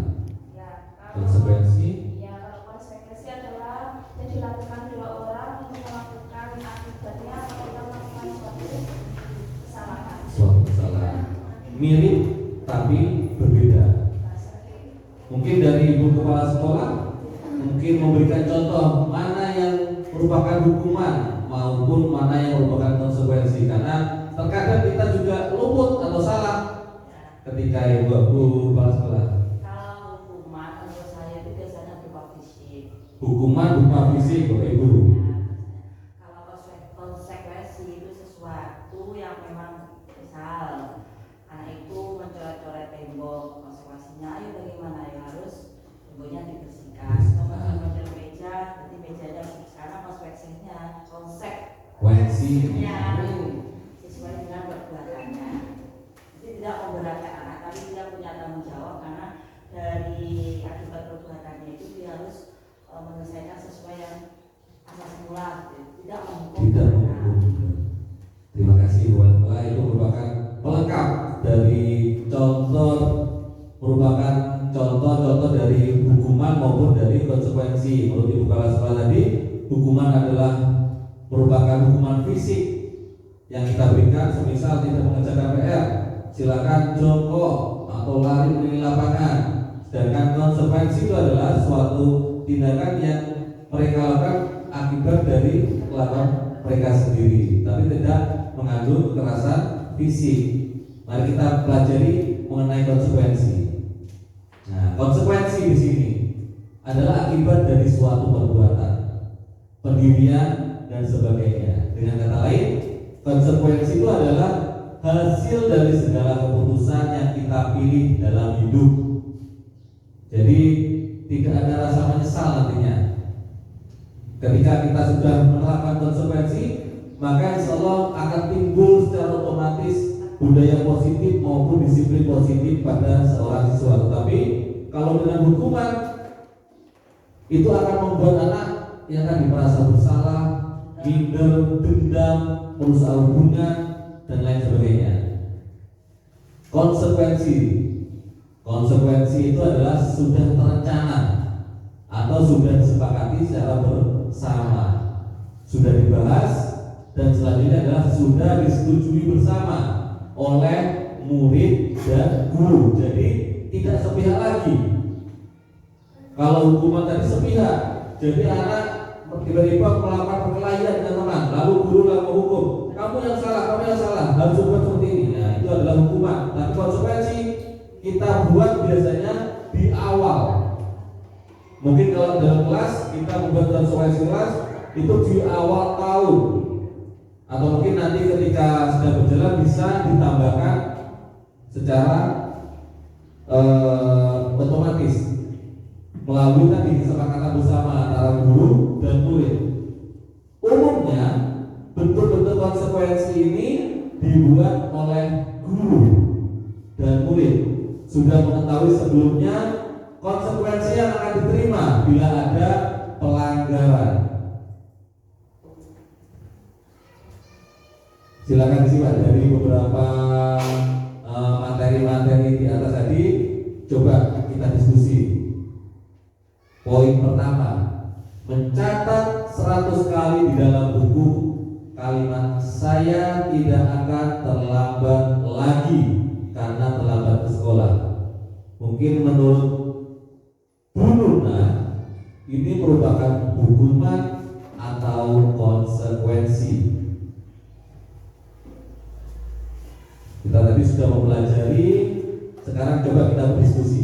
[SPEAKER 2] Ya,
[SPEAKER 1] Konsekuensi
[SPEAKER 2] kalau konsekuensi adalah yang dilakukan dua orang untuk melakukan akibatnya apabila melakukan
[SPEAKER 1] suatu kesalahan. Mirip tapi berbeda. Mungkin dari ibu kepala sekolah mungkin memberikan contoh mana yang merupakan hukuman maupun mana yang merupakan konsekuensi, karena terkadang kita juga luput atau salah ketika ibu kepala sekolah.
[SPEAKER 4] Kalau hukuman menurut saya itu biasanya berupa fisik.
[SPEAKER 1] Hukuman berupa fisik, Bapak Ibu.
[SPEAKER 4] Kalau konsekuensi itu sesuatu yang memang misal anak itu mencoret-coret tembok, konsekuensinya ayo bagaimana ya, harus temboknya dibersihkan. Kalau model meja, nanti mejanya sekarang konsekuensinya
[SPEAKER 1] Konsekuensinya
[SPEAKER 4] sesuai dengan perbuatannya. Jadi tidak memberatkan anak, tapi dia punya tanggung jawab karena dari akibat perbuatannya itu dia harus menyelesaikan sesuai yang asal semula, tidak menghukum.
[SPEAKER 1] tidak menghukum. Terima kasih Bu Wala. Itu merupakan pelengkap dari merupakan contoh-contoh dari hukuman maupun dari konsekuensi. Menurut Ibu Kepala Sekolah tadi, hukuman adalah merupakan hukuman fisik yang kita berikan, semisal tidak mengerjakan PR, silakan jongkok atau lari keliling lapangan. Sedangkan konsekuensi itu adalah suatu tindakan yang mereka lakukan akibat dari kelakuan mereka sendiri, tapi tidak mengandung kekerasan fisik. Mari kita pelajari mengenai konsekuensi. Nah, konsekuensi di sini adalah akibat dari suatu perbuatan, pendirian dan sebagainya. Dengan kata lain, konsekuensi itu adalah hasil dari segala keputusan yang kita pilih dalam hidup. Jadi tidak ada rasa menyesal nantinya. Ketika kita sudah menerapkan konsekuensi, maka insya Allah akan timbul secara otomatis budaya positif maupun disiplin positif pada seorang siswa. Tetapi kalau dengan hukuman, itu akan membuat anak yang tadi merasa bersalah, minder, dendam, merusak hubungan dan lain sebagainya. Konsekuensi itu adalah sudah terencana atau sudah disepakati secara bersama, sudah dibahas, dan selanjutnya adalah sudah disetujui bersama oleh murid dan guru. Jadi tidak sepihak lagi. Kalau hukuman tadi sepihak, jadi anak tiba-tiba melakukan perkelahian dengan teman, lalu guru lalu menghukum, kamu yang salah, harus berbuat seperti ini. Nah, itu adalah hukuman. Tapi konsekuensi kita buat biasanya di awal. Mungkin kalau dalam kelas kita membuat konsekuensi kelas itu di awal tahun, atau mungkin nanti ketika sudah berjalan bisa ditambahkan secara otomatis melalui tadi kesepakatan bersama antara guru dan murid. Umumnya bentuk-bentuk konsekuensi ini dibuat oleh guru dan murid, sudah mengetahui sebelumnya konsekuensi yang akan diterima bila ada pelanggaran. Silakan disimak dari beberapa materi-materi di atas tadi, coba kita diskusi. Poin pertama, mencatat 100 kali di dalam buku kalimat saya tidak akan terlambat lagi karena terlambat ke sekolah. Mungkin menurut Bu Nurna ini merupakan hukuman atau konsekuensi. Kita tadi sudah mempelajari, sekarang coba kita berdiskusi.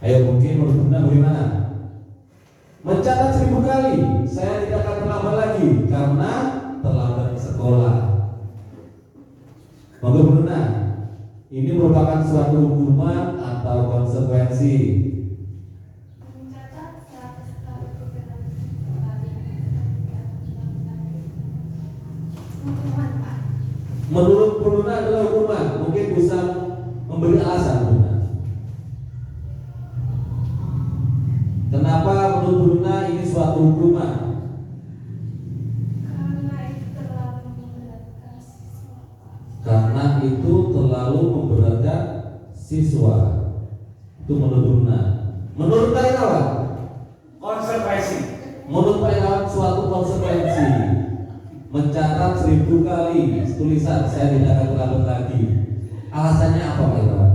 [SPEAKER 1] Ayo, mungkin menurut Bunda bagaimana? Mencatat 1000 kali, saya tidak akan terlambat lagi karena terlambat ke sekolah. Monggo Bunda, ini merupakan suatu hukuman atau konsekuensi.
[SPEAKER 2] Mencatat 100 kali hukuman, Pak.
[SPEAKER 1] Menurut Bunda adalah hukuman, mungkin bisa memberi alasan Bunda. Kenapa menurut Bunda ini suatu hukuman?
[SPEAKER 2] Karena itu terlalu memberatkan siswa.
[SPEAKER 1] Karena itu terlalu memberatkan siswa. Itu menurut Bunda. Menurut Pak Irawan?
[SPEAKER 3] Konsekuensi.
[SPEAKER 1] Menurut Pak Irawan suatu konsekuensi. Mencatat 1000 kali tulisan saya tidak akan terlambat lagi. Alasannya apa Pak Irawan?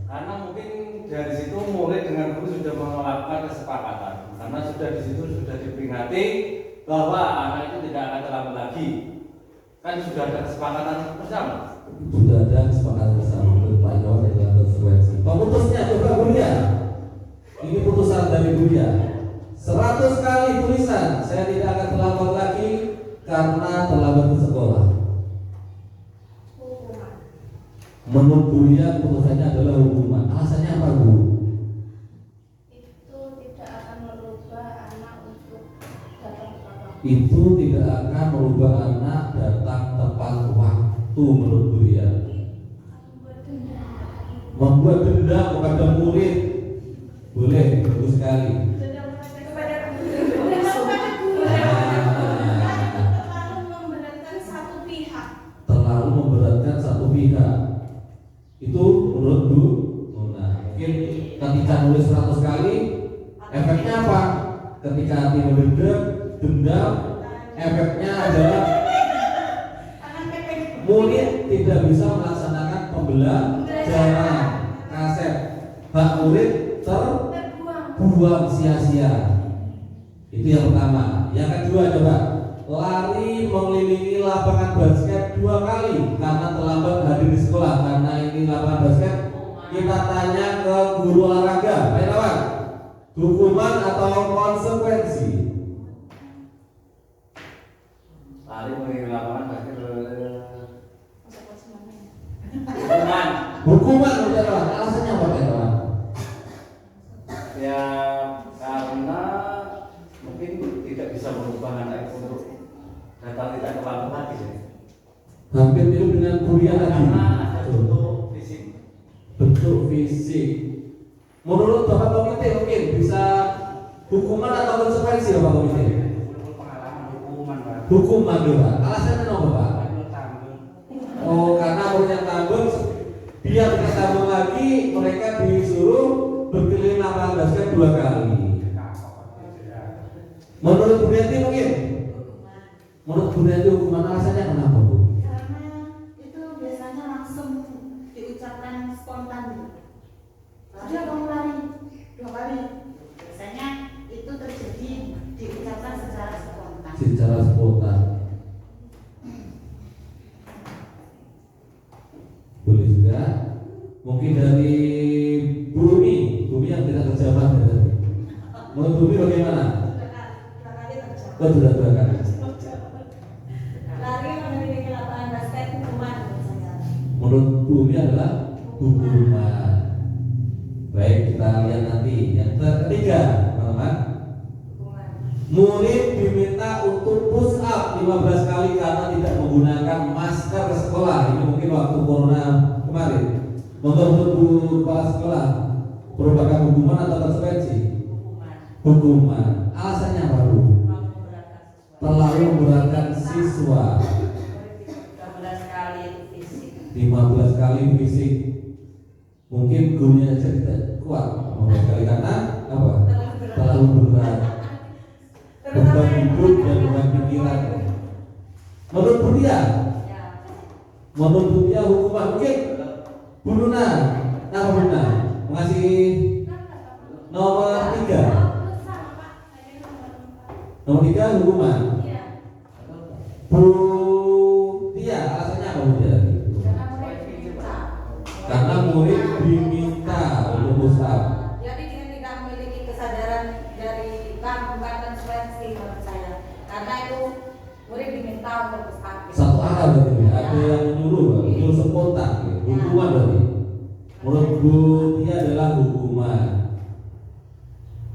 [SPEAKER 3] Karena mungkin dari situ murid dengan guru sudah melakukan kesepakatan. Karena sudah di situ sudah diperingati bahwa anak itu tidak akan terlambat lagi. Kan sudah ada kesepakatan bersama.
[SPEAKER 1] Sudah ada kesepakatan bersama menurut Pak Irawan adalah konsekuensi. Pemutusnya coba Buya. Ini putusan dari Buya. 100 kali tulisan saya tidak akan terlambat lagi karena terlambat ke sekolah.
[SPEAKER 2] Hukuman.
[SPEAKER 1] Menurut Buya putusannya adalah hukuman. Alasannya apa Bu?
[SPEAKER 2] Itu tidak akan merubah anak untuk datang tepat waktu.
[SPEAKER 1] Itu tidak akan merubah anak datang tepat waktu menurut Buya. Membuat denda kepada murid boleh, bagus sekali.
[SPEAKER 2] Kepada guru. Terlalu memberatkan satu pihak.
[SPEAKER 1] Terlalu memberatkan satu pihak. Itu menurut Bu. Nah, mungkin ketika nulis 100 kali, efeknya apa? Ketika hati dendam, efeknya adalah murid tidak bisa melaksanakan pembelajaran. Kaset hak murid terbuang sia-sia. Itu yang pertama. Yang kedua coba lari mengelilingi lapangan basket 2 kali karena terlambat hadir di sekolah. Karena ini lapangan basket, kita tanya ke guru olahraga. Pak Irawan, hukuman atau konsekuensi?
[SPEAKER 3] Lari mengelilingi lapangan basket. Hukuman.
[SPEAKER 1] Hukuman Pak Irawan. Alasannya apa Pak Irawan?
[SPEAKER 3] Ya karena mungkin tidak bisa merubah anak itu untuk datang tidak terlambat lagi ya.
[SPEAKER 1] Hampir mirip dengan kuliah lagi.
[SPEAKER 3] Karena ada bentuk fisik.
[SPEAKER 1] Bentuk fisik. Menurut Bapak Komite mungkin bisa hukuman atau konsekuensi Bapak Komite?
[SPEAKER 5] Pengalaman hukuman Pak.
[SPEAKER 1] Hukuman Pak. Alasannya apa Pak?
[SPEAKER 5] Menurut tanggung.
[SPEAKER 1] Oh, karena muridnya tanggung, biar tidak tanggung lagi, mereka disuruh berkeliling lapangan basket 2 kali. Menurut Bu Yanti mungkin? Menurut Bu Yanti hukuman alasannya kenapa Bu?
[SPEAKER 2] Karena itu biasanya langsung diucapkan spontan gitu. Dia mau lari 2 kali. Biasanya itu terjadi diucapkan secara spontan.
[SPEAKER 1] Secara spontan. Boleh juga. Mungkin dari Bumi yang tidak terjawab tadi. Menurut Bumi bagaimana?
[SPEAKER 2] 2 kali terjadi.
[SPEAKER 1] Oh, sudah 2 kali.
[SPEAKER 2] Lari mengelilingi lapangan basket hukuman misalnya.
[SPEAKER 1] Menurut Bumi adalah hukuman. Baik, kita lihat nanti. Yang ketiga, teman-teman.
[SPEAKER 2] Hukuman.
[SPEAKER 1] Murid diminta untuk push up 15 kali karena tidak menggunakan masker ke sekolah. Ini mungkin waktu corona kemarin. Menurut Bu Kepala Sekolah, merupakan hukuman atau konsekuensi? Hukuman. Alasannya apa Bu? Terlalu memberatkan siswa.
[SPEAKER 4] 15 kali itu fisik.
[SPEAKER 1] 15 kali fisik. Mungkin gurunya saja tidak kuat 15 kali karena apa? Terlalu berat. Beban hidup dan beban pikiran. Menurut Budia,
[SPEAKER 4] Ya.
[SPEAKER 1] menurut Budia hukuman mungkin Bu Luna, apa Bu Luna? Mengasih nomor 3. Nomor 3 hukuman. Bu Tia, alasannya apa Bu Tia?
[SPEAKER 2] Karena murid diminta.
[SPEAKER 1] Karena murid diminta untuk push up.
[SPEAKER 2] Jadi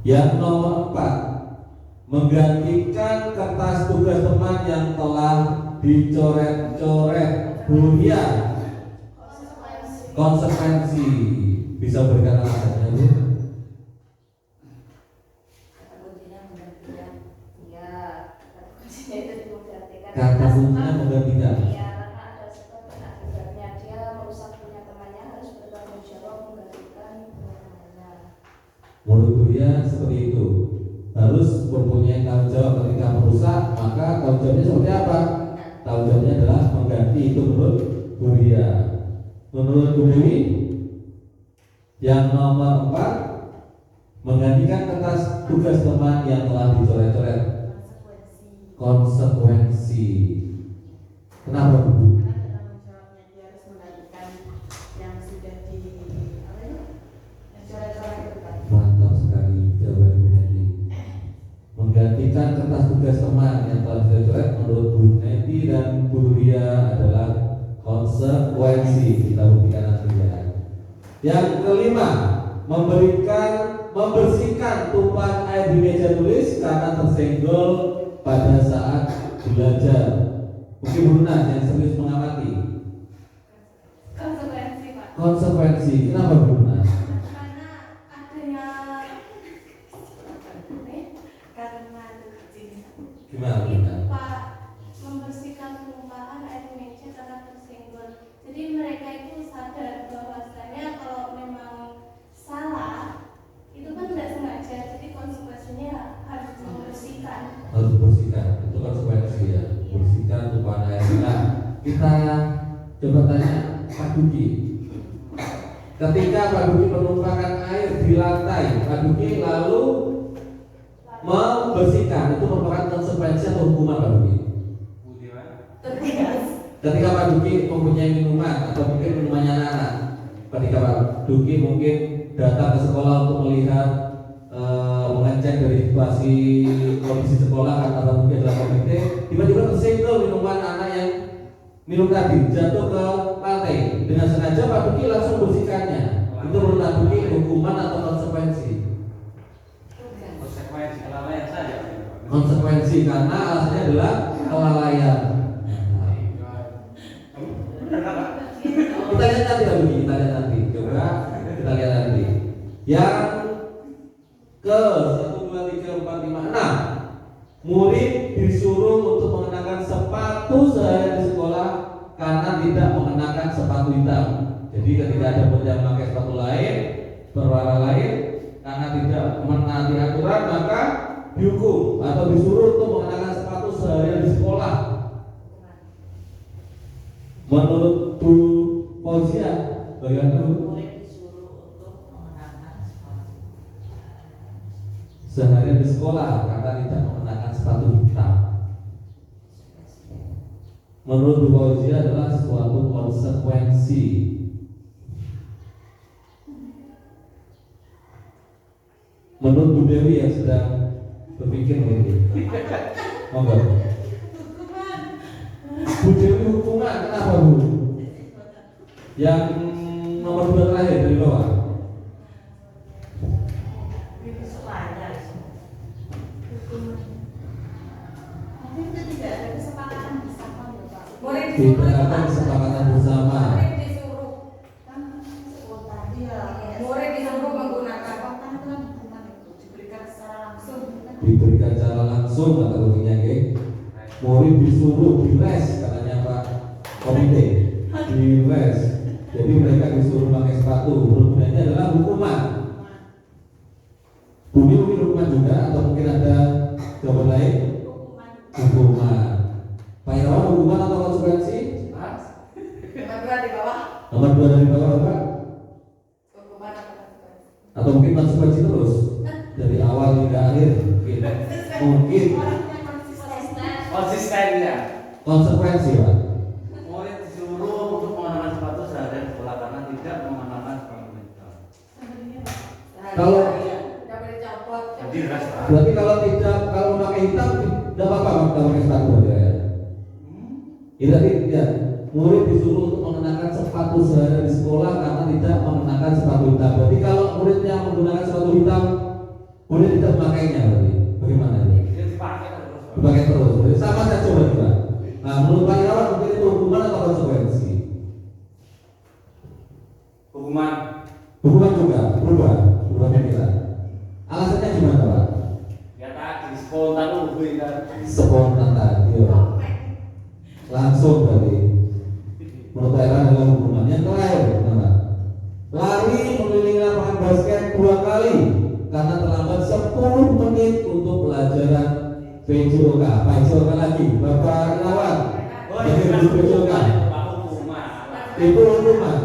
[SPEAKER 1] Yang nomor 4, menggantikan kertas tugas teman yang telah dicoret-coret. Bu Ria, konsekuensi. Bisa berikan alasannya, Bu?
[SPEAKER 4] Kata kuncinya menggantikan. Iya, kata kuncinya itu menggantikan.
[SPEAKER 1] Kata kuncinya menggantikan.
[SPEAKER 2] Iya, karena ada sebab dan akibatnya. Dia merusak punya temannya, harus bertanggung jawab menggantikan punya temannya.
[SPEAKER 1] Menurut Bu Ria seperti itu. Harus mempunyai tanggung jawab ketika merusak, maka tanggung jawabnya seperti apa? Tanggung jawabnya adalah mengganti. Itu menurut Bu Ria. Menurut Bu Dewi, yang nomor 4, menggantikan kertas tugas teman yang telah dicoret-coret. Konsekuensi. Kenapa, Bu?
[SPEAKER 6] Karena ada tanggung jawabnya, dia harus menggantikan yang sudah di apa itu? Yang coret-coret itu kan.
[SPEAKER 1] Mantap sekali jawaban Bu Neti. Menggantikan kertas tugas teman yang telah dicoret menurut Bu Neti dan Bu Ria adalah konsekuensi. Kita buktikan nanti ya. Yang kelima, membersihkan tumpahan air di meja tulis karena tersenggol pada saat belajar. Mungkin Bu Luna yang serius mengamati.
[SPEAKER 2] Konsekuensi, Pak.
[SPEAKER 1] Konsekuensi. Kenapa Bu Luna?
[SPEAKER 2] Karena adanya karena
[SPEAKER 1] Gimana Bu Luna?
[SPEAKER 2] itu Pak, membersihkan tumpahan air meja karena tersenggol. Jadi mereka itu sadar bahwasanya kalau memang salah itu kan tidak sengaja. Jadi konsekuensinya harus membersihkan.
[SPEAKER 1] Harus bersihkan. Itu konsekuensi ya. Bersihkan tumpahan air. Nah, kita coba tanya Pak Duki. Ketika Pak Duki menumpahkan air di lantai, Pak Duki lalu membersihkan, itu merupakan konsekuensi atau hukuman Pak Duki?
[SPEAKER 2] Tegas.
[SPEAKER 1] Ketika Pak Duki mempunyai minuman atau mungkin minumannya anak-anak, ketika Pak Duki mungkin datang ke sekolah untuk melihat mengecek dari situasi kondisi sekolah atau mungkin adalah komite, tiba-tiba tersenggol minuman anak yang minum tadi jatuh ke lantai, dengan sengaja Pak Duki langsung bersihkannya. Itu menurut Pak Duki hukuman atau konsekuensi?
[SPEAKER 3] Konsekuensi kelalaian saya.
[SPEAKER 1] Konsekuensi karena alasannya adalah kelalaian. Kita lihat nanti Pak Duki, kita lihat nanti. Coba kita lihat nanti. Yang ke 1, 2, 3, 4, 5, 6, murid disuruh untuk mengenakan sepatu sehari di sekolah karena tidak mengenakan sepatu hitam. Jadi ketika ada murid yang memakai sepatu lain berwarna lain karena tidak menaati aturan, maka dihukum atau disuruh untuk mengenakan sepatu sehari di sekolah. Menurut Bu Fauzia, bagaimana Bu?
[SPEAKER 4] Murid disuruh untuk mengenakan sepatu
[SPEAKER 1] Seharian di sekolah karena tidak mengenakan sepatu hitam. Menurut Bu Fauzia adalah suatu konsekuensi. Menurut Bu Dewi yang sedang berpikir ini, oh enggak? Bu Dewi hukuman, kenapa Bu? Yang nomor 2 terakhir dari bawah.
[SPEAKER 2] Mungkin itu tidak ada kesepakatan bersama, Bapak. Murid
[SPEAKER 1] Tidak ada kesepakatan bersama.
[SPEAKER 2] Murid disuruh kan tadi ya. Murid disuruh menggunakan kan hukuman itu diberikan secara langsung.
[SPEAKER 1] Diberikan secara langsung kata kuncinya, murid disuruh diles katanya Pak Komite, diles. Jadi mereka disuruh pakai sepatu. Menurutnya adalah hukuman. Bumi mungkin hukuman juga atau mungkin ada jawaban lain? Hukuman. Pak Irawan, hukuman atau konsekuensi?
[SPEAKER 2] Nomor 2 di bawah.
[SPEAKER 1] Nomor 2 dari bawah Pak?
[SPEAKER 2] Hukuman atau konsekuensi?
[SPEAKER 1] Atau mungkin konsekuensi terus dari awal hingga akhir? Mungkin
[SPEAKER 2] Orangnya konsisten.
[SPEAKER 3] Konsistennya.
[SPEAKER 1] konsekuensi Pak.
[SPEAKER 3] Murid disuruh untuk mengenakan sepatu sehari di sekolah karena tidak mengenakan sepatu hitam.
[SPEAKER 1] Kalau-
[SPEAKER 2] tidak boleh copot.
[SPEAKER 3] Jadi ras Pak.
[SPEAKER 1] Berarti kalau memakai hitam tidak apa-apa kalau pakai sepatu ya. Ini tadi ya, murid disuruh untuk mengenakan sepatu sehari di sekolah karena tidak mengenakan sepatu hitam. Berarti kalau muridnya menggunakan sepatu hitam kemudian tidak memakainya berarti bagaimana ini?
[SPEAKER 3] Dia dipakai terus. Pak.
[SPEAKER 1] Dipakai terus, berarti sama saja berarti Pak. Nah, menurut Pak Irawan mungkin itu hukuman atau konsekuensi?
[SPEAKER 3] Hukuman.
[SPEAKER 1] Hukuman juga berubah pemikiran. Alasannya gimana Pak?
[SPEAKER 3] Ya tadi spontan ubah kan.
[SPEAKER 1] Spontan tadi ya. Langsung berarti. Menurut Pak Irawan adalah hukuman. Yang terakhir, gimana? Lari mengelilingi lapangan basket 2 kali karena terlambat 10 menit untuk pelajaran PJOK. PJOK lagi, Bapak Irawan.
[SPEAKER 3] Oh iya,
[SPEAKER 1] Itu PJOK.
[SPEAKER 3] itu Pak hukuman.
[SPEAKER 1] Itu hukuman.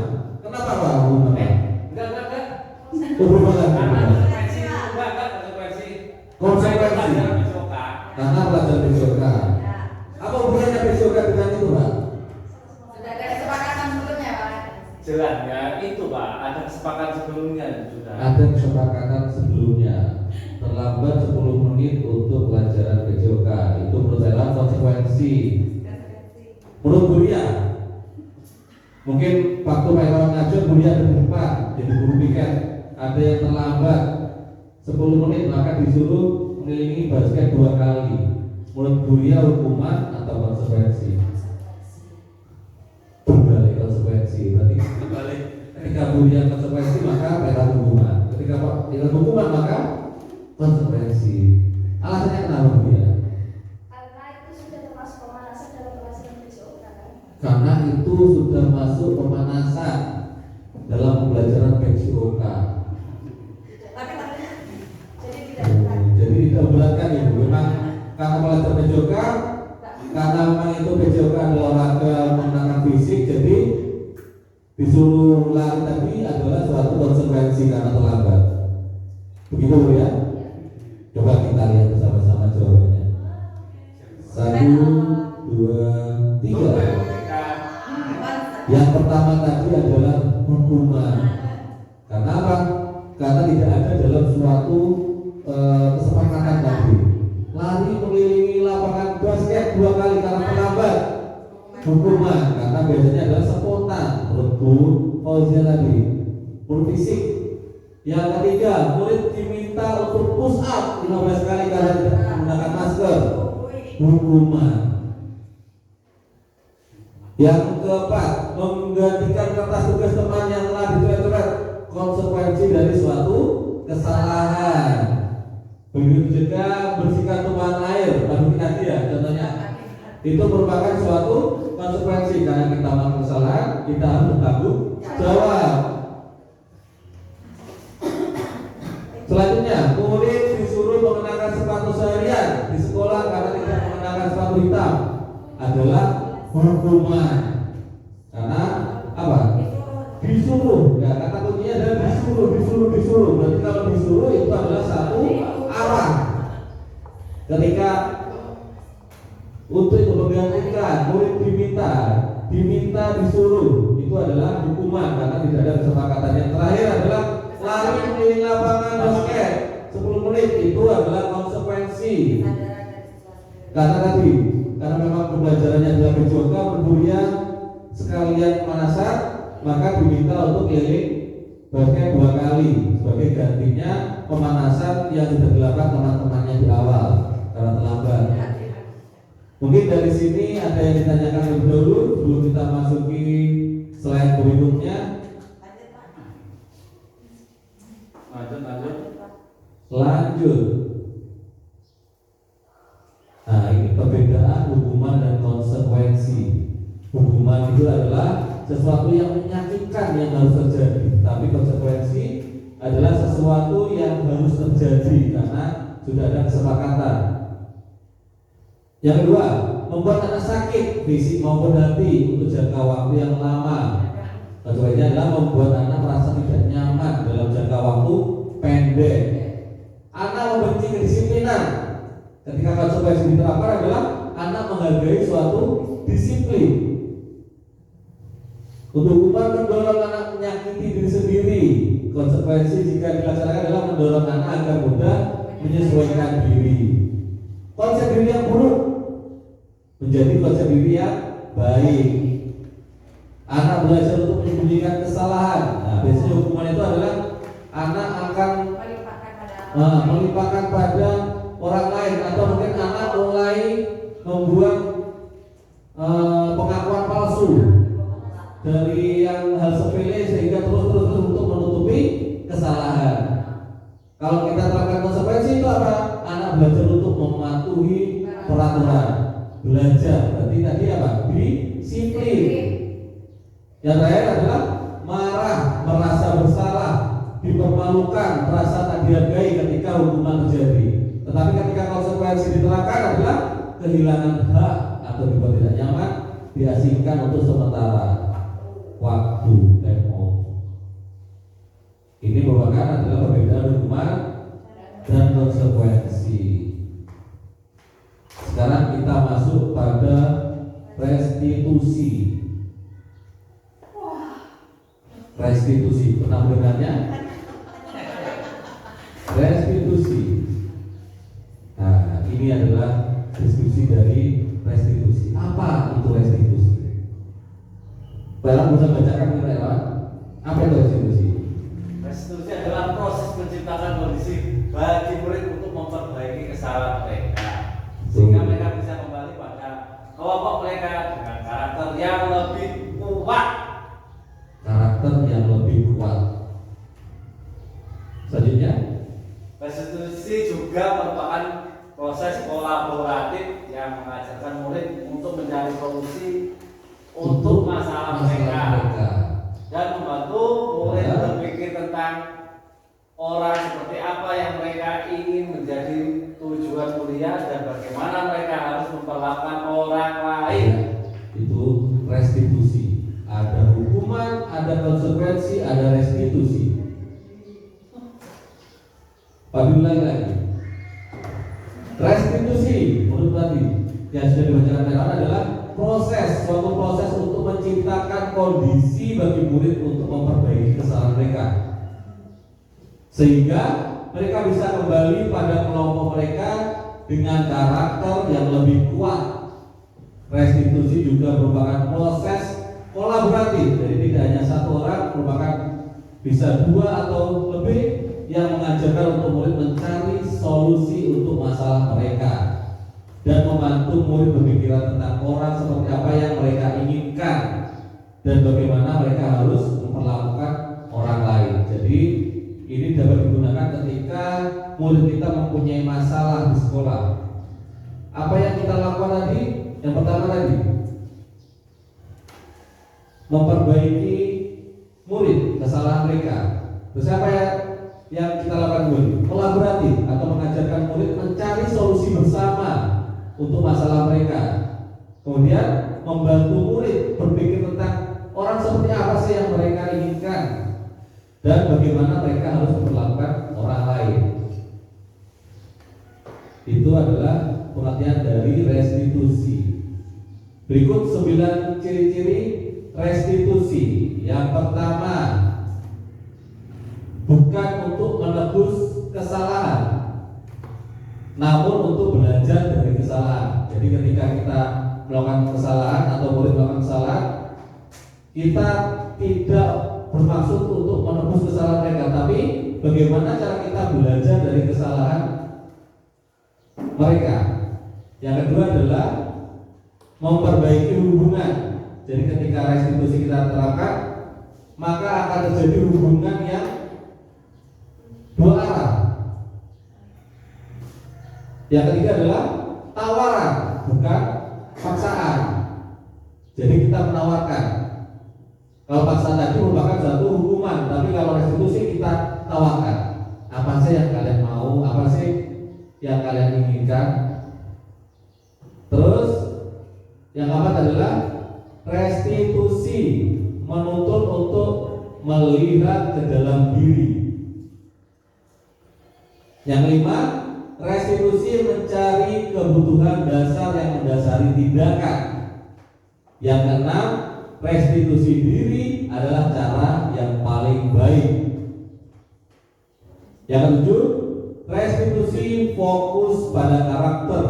[SPEAKER 1] Kenapa Pak hukuman? Pak?
[SPEAKER 3] Enggak.
[SPEAKER 1] Hukuman lagi.
[SPEAKER 3] Karena konsekuensi, enggak konsekuensi.
[SPEAKER 1] Konsekuensi. Karena pelajaran PJOK. Apa hubungannya PJOK dengan itu Pak?
[SPEAKER 6] Sudah ada kesepakatan sebelumnya, Pak.
[SPEAKER 3] Jelas ya, itu Pak, ada kesepakatan sebelumnya sudah.
[SPEAKER 1] Ada kesepakatan sebelumnya. Terlambat 10 menit untuk pelajaran PJOK. Itu menurut saya konsekuensi. Menurut Buria, mungkin waktu Pak Irawan ngajar Buria ada di depan jadi guru piket. Ada yang terlambat 10 menit maka disuruh mengelilingi basket 2 kali. Menurut Buria hukuman atau konsekuensi? Berbalik konsekuensi. Berarti berbalik. Ketika Buria konsekuensi maka Pak Irawan hukuman. Ketika Pak Irawan hukuman maka konsekuensi. Alasannya kenapa Buria?
[SPEAKER 2] Karena itu sudah termasuk pemanasan dalam pelajaran PJOK kan?
[SPEAKER 1] Karena itu sudah masuk pemanasan dalam pembelajaran PJOK.
[SPEAKER 2] Tapi jadi tidak berat.
[SPEAKER 1] Jadi tidak beratkan ya Bu. Memang karena pelajaran PJOK, karena memang itu PJOK adalah olahraga menggunakan fisik, jadi disuruh lari tadi adalah suatu konsekuensi karena terlambat. Begitu Bu ya? Coba kita lihat bersama-sama jawabannya. 1, 2, 3. Yang pertama tadi adalah hukuman. Karena apa? Karena tidak ada dalam suatu kesepakatan tadi. Lari mengelilingi lapangan basket 2 kali karena terlambat. Hukuman karena biasanya adalah spontan. Menurut Bu Fauzia tadi. Menurut fisik. Yang ketiga, murid diminta untuk push up 15 kali karena tidak menggunakan masker. Hukuman. Yang keempat, menggantikan kertas tugas teman yang telah dicoret-coret. Konsekuensi dari suatu kesalahan. Begitu juga bersihkan tumpahan air. Baru tadi ya contohnya. Itu merupakan suatu konsekuensi karena kita melakukan kesalahan, kita harus bertanggung jawab. Selanjutnya, murid disuruh mengenakan sepatu seharian di sekolah karena tidak mengenakan sepatu hitam adalah hukuman. Karena apa? Disuruh. Ya, kata kuncinya adalah disuruh. Berarti kalau disuruh itu adalah satu arah. Ketika untuk menggantikan murid diminta disuruh, itu adalah hukuman karena tidak ada kesepakatan. Yang terakhir adalah lari mengelilingi lapangan basket 10 menit, itu adalah konsekuensi. Karena memang pembelajarannya adalah PJOK berburia sekalian pemanasan, maka diminta untuk keliling basket 2 kali sebagai gantinya pemanasan yang sudah dilakukan teman-temannya di awal karena terlambat. Mungkin dari sini ada yang ditanyakan lebih dulu sebelum kita masuki slide berikutnya. Lanjut. Nah, ini perbedaan hukuman dan konsekuensi. Hukuman itu adalah sesuatu yang menyakitkan yang harus terjadi, tapi konsekuensi adalah sesuatu yang harus terjadi karena sudah ada kesepakatan. Yang kedua, membuat anak sakit fisik maupun hati untuk jangka waktu yang lama. Konsekuensinya adalah membuat anak merasa tidak nyaman dalam jangka waktu pendek. Anak membenci kedisiplinan. Ketika konsekuensi diterapkan adalah anak menghargai suatu disiplin. Untuk hukuman mendorong anak menyakiti diri sendiri. Konsekuensi jika dilaksanakan adalah mendorong anak agar mudah menyesuaikan diri. Konsep diri yang buruk menjadi konsep diri yang baik. Anak belajar untuk menyembunyikan kesalahan. Nah, biasanya hukuman itu adalah anak akan melimpahkan pada orang lain, atau mungkin anak mulai membuat pengakuan palsu dari yang hal sepele sehingga terus untuk menutupi kesalahan. Kalau kita terapkan konsekuensi itu apa? Anak belajar untuk mematuhi peraturan. Belajar berarti tadi apa? Disiplin. Yang terakhir adalah marah, merasa bersalah, dipermalukan, merasa tak dihargai ketika hukuman terjadi. Tetapi ketika konsekuensi diterapkan adalah kehilangan hak atau dibuat tidak nyaman, diasingkan untuk sementara waktu tempo. Ini merupakan adalah perbedaan hukuman dan konsekuensi. Sekarang kita masuk pada restitusi. Restitusi, pernah mendengarnya? Restitusi. Nah, ini adalah deskripsi dari restitusi. Apa itu restitusi? Bapak bisa bacakan kita, apa itu restitusi?
[SPEAKER 3] Restitusi adalah proses menciptakan kondisi bagi murid untuk memperbaiki kesalahan mereka, sehingga mereka bisa kembali pada kelompok mereka dengan karakter yang lebih kuat.
[SPEAKER 1] Karakter yang lebih kuat. Selanjutnya,
[SPEAKER 3] restitusi juga merupakan proses kolaboratif yang mengajarkan murid untuk mencari solusi untuk masalah mereka dan membantu murid berpikir tentang orang seperti apa yang mereka ingin menjadi tujuan kuliah dan bagaimana mereka harus memperlakukan orang lain.
[SPEAKER 1] Itu restitusi. Ada hukuman, ada konsekuensi, ada restitusi. Pabila lagi. Restitusi menurut tadi yang sudah dibacakan tadi adalah suatu proses untuk menciptakan kondisi bagi murid untuk memperbaiki kesalahan mereka, sehingga mereka bisa kembali pada kelompok mereka dengan karakter yang lebih kuat. Restitusi juga merupakan proses kolaboratif, jadi tidak hanya satu orang, merupakan bisa dua atau lebih yang mengajarkan untuk murid mencari solusi untuk masalah mereka dan membantu murid berpikiran tentang orang seperti apa yang mereka inginkan dan bagaimana mereka harus memperlakukan orang lain. Jadi ini dapat digunakan ketika murid kita mempunyai masalah di sekolah. Apa yang kita lakukan tadi? Yang pertama tadi, memperbaiki murid kesalahan mereka. Terus apa yang kita lakukan murid? Kolaboratif atau mengajarkan murid mencari solusi bersama untuk masalah mereka. Kemudian membantu murid berpikir tentang orang seperti apa sih yang mereka inginkan dan bagaimana mereka harus memperlakukan orang lain. Itu adalah pengertian dari restitusi. Berikut 9 ciri-ciri restitusi. Yang pertama, bukan untuk menebus kesalahan, namun untuk belajar dari kesalahan. Jadi ketika kita melakukan kesalahan atau murid melakukan kesalahan, kita tidak bermaksud untuk menebus kesalahan mereka, tapi bagaimana cara kita belajar dari kesalahan mereka. Yang kedua adalah memperbaiki hubungan. Jadi ketika restitusi kita terapkan, maka akan terjadi hubungan yang dua arah. Yang ketiga adalah tawaran, bukan paksaan. Jadi kita menawarkan. Kalau paksaan tadi merupakan satu hukuman, tapi kalau restitusi kita tawarkan. Apa sih yang kalian mau? Apa sih yang kalian inginkan? Terus yang keempat adalah restitusi, menuntut untuk melihat ke dalam diri. Yang kelima, restitusi mencari kebutuhan dasar yang mendasari tindakan. Yang keenam, restitusi diri adalah cara yang paling baik. Yang ketujuh, restitusi fokus pada karakter,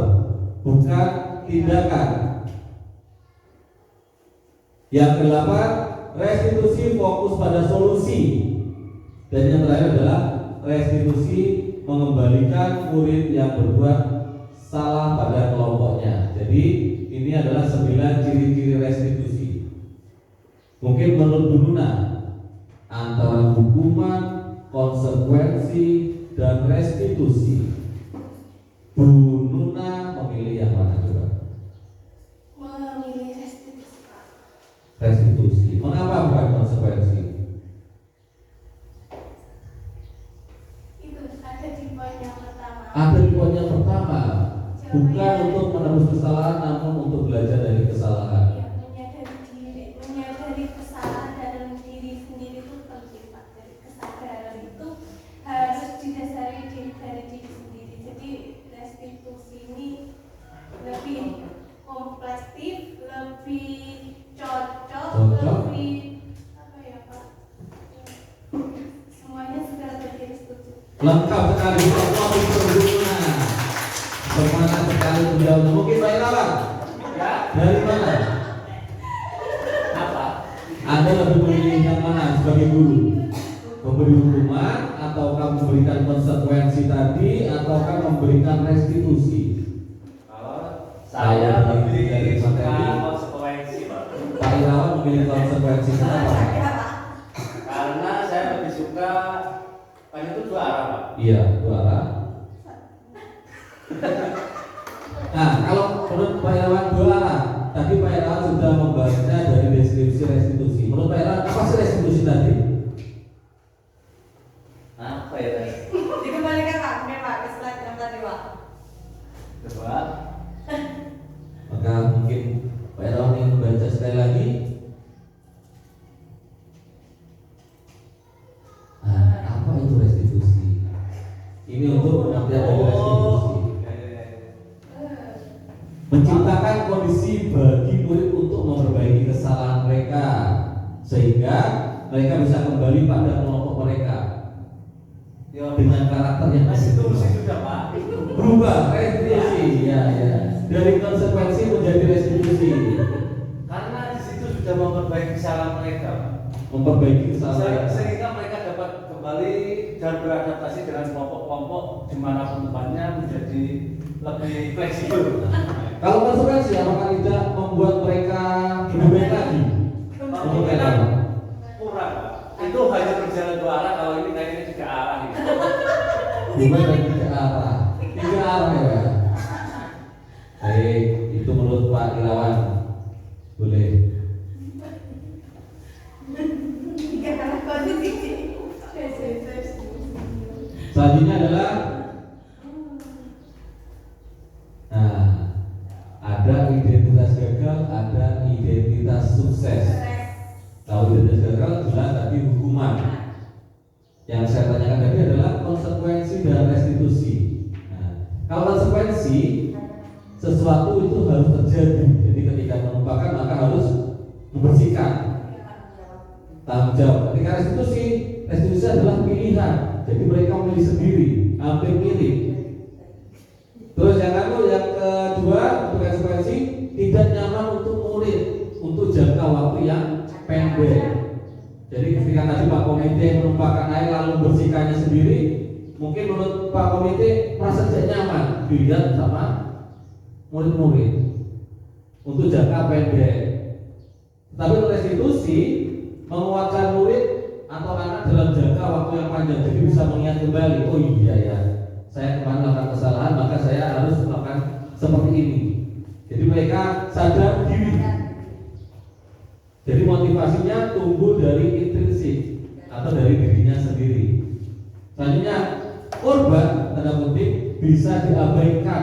[SPEAKER 1] bukan tindakan. Yang kedelapan, restitusi fokus pada solusi. Dan yang terakhir adalah restitusi mengembalikan murid yang berbuat salah pada kelompoknya. Jadi ini adalah 9 ciri-ciri restitusi. Mungkin menurut Bu Nuna, antara hukuman, konsekuensi, dan restitusi, Bu Nuna memilih yang mana coba?
[SPEAKER 6] Memilih restitusi, Pak.
[SPEAKER 1] Restitusi. Mengapa bukan konsekuensi?
[SPEAKER 6] Itu ada di poin yang pertama.
[SPEAKER 1] Ada di poin yang pertama, bukan untuk menebus kesalahan, namun untuk belajar dari kesalahan.
[SPEAKER 6] Ya, menyadari kesalahan dalam diri sendiri itu penting, Pak. Dari kesadaran itu harus didasari dari diri sendiri. Jadi restitusi ini lebih komplektif, lebih cocok. Lebih apa ya, Pak? Semuanya sudah berdiri setuju.
[SPEAKER 1] Lengkap sekali topik sebelumnya. Semangat sekali beliau. Mungkin Pak Irawan,
[SPEAKER 3] Ya,
[SPEAKER 1] dari mana?
[SPEAKER 3] apa?
[SPEAKER 1] Anda lebih memilih yang mana sebagai guru? Memberi hukuman, ataukah memberikan konsekuensi tadi, ataukah memberikan restitusi?
[SPEAKER 3] Kalau saya lebih suka konsekuensi, Pak.
[SPEAKER 1] Pak Irawan memilih konsekuensi kenapa?
[SPEAKER 3] Karena saya lebih suka kan itu 2 arah, Pak.
[SPEAKER 1] Iya, 2 arah. Nah, kalau menurut Pak Irawan 2 arah. Tadi Pak Irawan sudah membaca dari deskripsi restitusi. Menurut Pak Irawan apa sih restitusi tadi?
[SPEAKER 3] Apa ya?
[SPEAKER 2] Dikembalikan Pak, mungkin Pak, ke slide yang tadi Pak.
[SPEAKER 3] Coba.
[SPEAKER 1] Maka mungkin Pak Irawan ingin membaca sekali lagi. Nah, apa itu restitusi? Ini untuk pengertian dari restitusi. Menciptakan kondisi bagi murid untuk memperbaiki kesalahan mereka sehingga mereka bisa kembali pada kelompok mereka
[SPEAKER 3] Ya,
[SPEAKER 1] dengan karakter yang
[SPEAKER 3] restitusi sudah, Pak.
[SPEAKER 1] berubah. Restitusi, ya, ya. Dari konsekuensi menjadi restitusi,
[SPEAKER 3] Karena di situ sudah memperbaiki kesalahan mereka, Pak.
[SPEAKER 1] memperbaiki kesalahan.
[SPEAKER 3] Sehingga mereka dapat kembali dan beradaptasi dengan kelompok-kelompok dimanapun tempatnya menjadi lebih fleksibel.
[SPEAKER 1] Kalau konsekuensi apakah tidak membuat mereka lebih baik lagi?
[SPEAKER 3] Kemungkinan kurang, Pak. Itu hanya berjalan 2 arah. Kalau ini kayaknya 3 arah ini.
[SPEAKER 1] Bukan dari 3 arah, 3 arah ya. Baik, itu menurut Pak Irawan. Boleh. Selanjutnya adalah ada identitas gagal, ada identitas sukses. Kalau identitas gagal jelas tadi hukuman. Yang saya tanyakan tadi adalah konsekuensi dan restitusi. Nah, kalau konsekuensi sesuatu itu harus terjadi. Jadi ketika melupakan maka harus membersihkan. Tanggung jawab. Ketika restitusi adalah pilihan. Jadi mereka memilih sendiri, hampir mirip. Terus yang kedua untuk konsekuensi tidak nyaman untuk murid untuk jangka waktu yang pendek. Jadi ketika tadi Pak Komite menumpahkan air lalu bersihkannya sendiri, mungkin menurut Pak Komite merasa tidak nyaman dilihat sama murid-murid untuk jangka pendek. Tapi untuk restitusi menguatkan murid atau anak dalam jangka waktu yang panjang, jadi bisa mengingat kembali, oh iya ya, saya kemarin melakukan kesalahan, maka saya harus melakukan seperti ini. Jadi mereka sadar diri. Jadi motivasinya tumbuh dari intrinsik atau dari dirinya sendiri. Selanjutnya, korban tanda kutip bisa diabaikan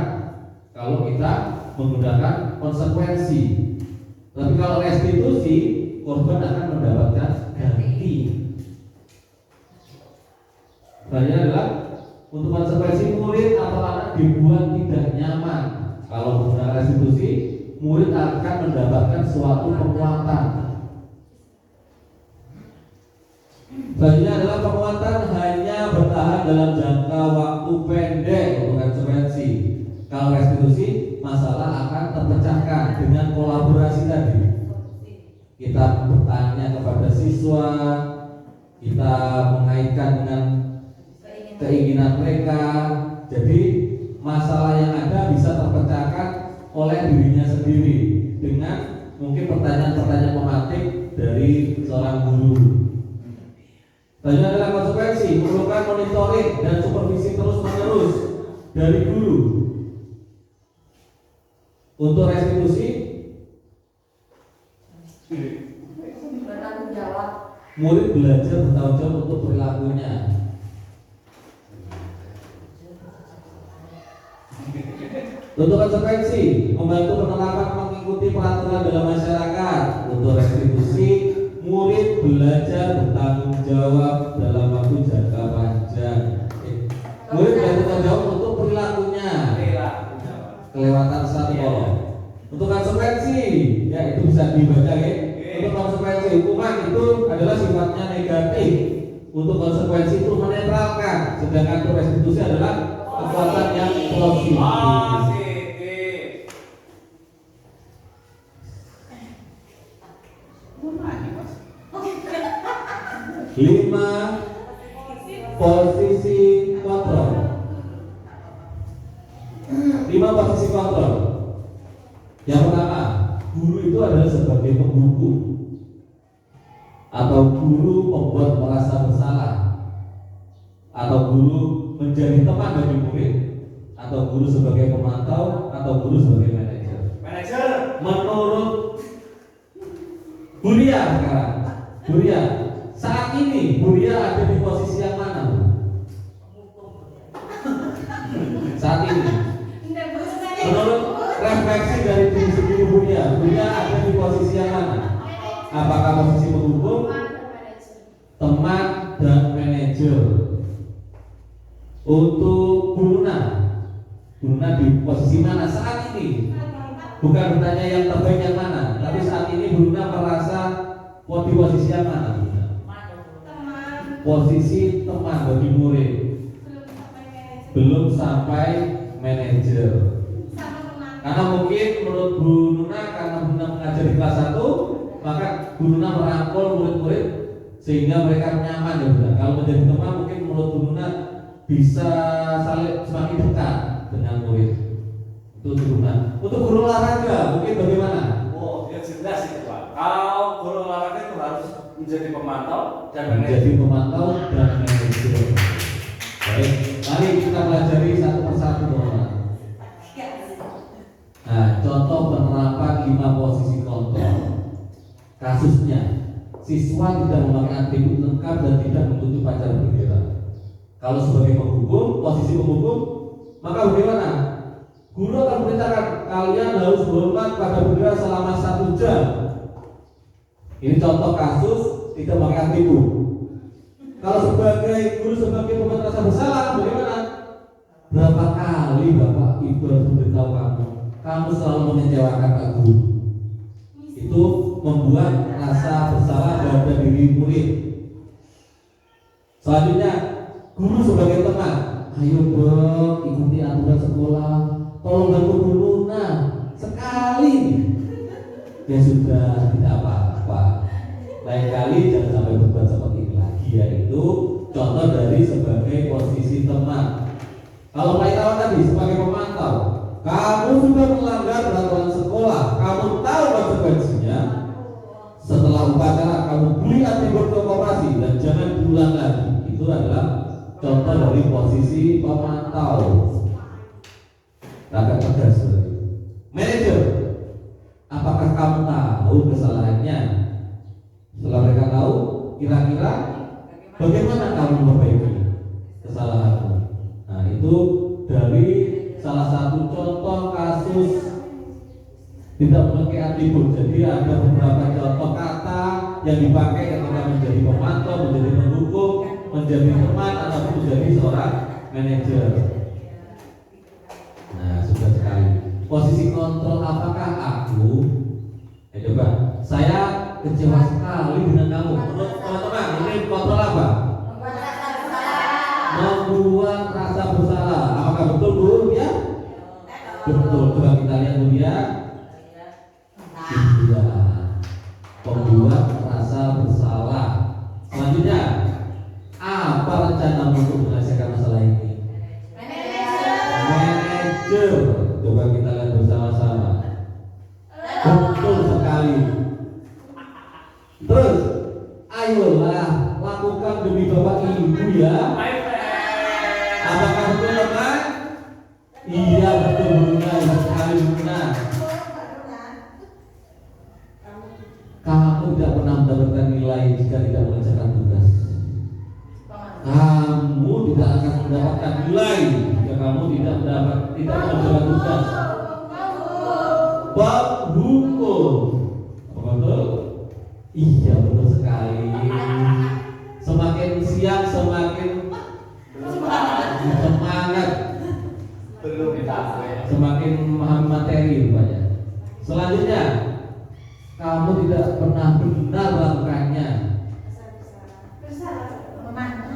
[SPEAKER 1] kalau kita menggunakan konsekuensi. Tapi kalau restitusi, korban akan mendapatkan ganti. Selanjutnya adalah untuk konsekuensi murid atau anak dibuat tidak nyaman. Kalau menggunakan restitusi, murid akan mendapatkan suatu penguatan. Selanjutnya adalah penguatan hanya bertahan dalam jangka waktu pendek untuk konsekuensi. Kalau restitusi, masalah akan terpecahkan dengan kolaborasi tadi. Kita bertanya kepada siswa, kita mengaitkan dengan keinginan mereka. Jadi masalah yang ada bisa terpecahkan oleh dirinya sendiri dengan mungkin pertanyaan-pertanyaan mematik dari seorang guru. Selanjutnya adalah konsekuensi, memerlukan monitoring dan supervisi terus-menerus dari guru. Untuk restitusi,
[SPEAKER 2] Bertanggung jawab.
[SPEAKER 1] murid belajar bertanggung jawab untuk perilakunya. Untuk konsekuensi, membantu penerapan mengikuti peraturan dalam masyarakat. Untuk restitusi, murid belajar bertanggung jawab dalam waktu jangka panjang. Murid belajar bertanggung jawab untuk perilakunya. Kelewatan satu kolom. Untuk konsekuensi, ya itu bisa dibaca ya. Untuk konsekuensi hukuman itu adalah sifatnya negatif. Untuk konsekuensi itu menetralkan, sedangkan untuk restitusi adalah kekuatan yang positif. Lima, posisi kontrol. 5 posisi kontrol. Yang pertama, guru itu adalah sebagai penghukum atau guru membuat merasa bersalah, atau guru menjadi teman bagi murid, atau guru sebagai pemantau, atau guru sebagai manajer. Menurut Buria sekarang, Buria saat ini Buria ada di posisi yang mana? Saat ini, menurut refleksi dari diri sendiri Buria ada di posisi yang mana? Apakah posisi penghukum, teman, dan manajer? Untuk Bruna di posisi mana saat ini? Bukan bertanya yang terbaik yang mana, tapi saat ini Bruna merasa di posisi yang mana? Posisi teman bagi murid, belum sampai manajer. Karena mungkin menurut Bruna, karena Bruna mengajar di kelas 1, maka Bruna merangkul murid-murid sehingga mereka nyaman ya Bruna. Kalau menjadi teman mungkin menurut Bruna bisa saling semakin dekat dengan murid. Itu Bruna. Untuk guru olahraga mungkin bagaimana?
[SPEAKER 3] Oh, ya jelas itu Pak. Kalau guru olahraga itu harus menjadi pemantau dan
[SPEAKER 1] Menjadi pemantau dan manajer. Baik, mari kita pelajari satu persatu teman-teman. Nah, contoh penerapan 5 posisi kontrol. Kasusnya, siswa tidak memakai atribut lengkap dan tidak menutup pacar bendera. Kalau sebagai penghukum, posisi penghukum, maka bagaimana? Guru akan perintahkan kalian harus hormat pada bendera selama 1 jam. Ini contoh kasus tidak memakai atribut. Kalau sebagai guru, sebagai pembuat rasa bersalah, bagaimana? Berapa kali Bapak Ibu harus memberitahu kamu selalu mengecewakan Pak Guru. Itu membuat rasa bersalah pada diri murid. Selanjutnya, guru sebagai teman, ayo dong ikuti aturan sekolah, tolong bantu dulu, nah sekali. Ya sudah, tidak apa-apa. Lain kali jangan sampai berbuat seperti ini lagi. Yaitu contoh dari sebagai posisi teman. Kalau Pak Irawan tadi sebagai pemantau, kamu sudah melanggar peraturan sekolah, kamu tahu konsekuensinya. Setelah upacara kamu beli atribut ke koperasi dan jangan diulang lagi. Itu adalah contoh dari posisi pemantau. Agak tegas. Manajer, apakah kamu tahu kesalahannya? Setelah mereka tahu, kira-kira bagaimana kamu memperbaiki kesalahanmu? Nah, itu dari salah satu contoh kasus tidak memakai atribut. Jadi ada beberapa contoh kata yang dipakai ketika menjadi pemantau, menjadi penghukum, menjadi teman, atau menjadi seorang manajer. Nah, sudah sekali. Posisi kontrol, apakah aku? Coba, saya kecewa sekali dengan kamu. Menurut teman-teman, ini kontrol apa? Membuat rasa bersalah. Apakah betul Bu? Ya? Betul. Coba kita lihat dulu ya. Iya. Membuat rasa bersalah. Selanjutnya, apa rencana untuk menyelesaikan masalah Terus, ayolah lakukan demi bapak ibu ya. Apakah betul teman? Iya betul benar sekali benar. Kamu tidak pernah mendapatkan nilai jika tidak mengerjakan tugas. Kamu tidak akan mendapatkan nilai jika kamu tidak mengerjakan tugas. Bab hukum. Apa betul? Iya betul sekali. Semakin siang semakin semangat,
[SPEAKER 3] Belum kita
[SPEAKER 1] semakin memahami materi rupanya. Selanjutnya, kamu tidak pernah benar melakukannya.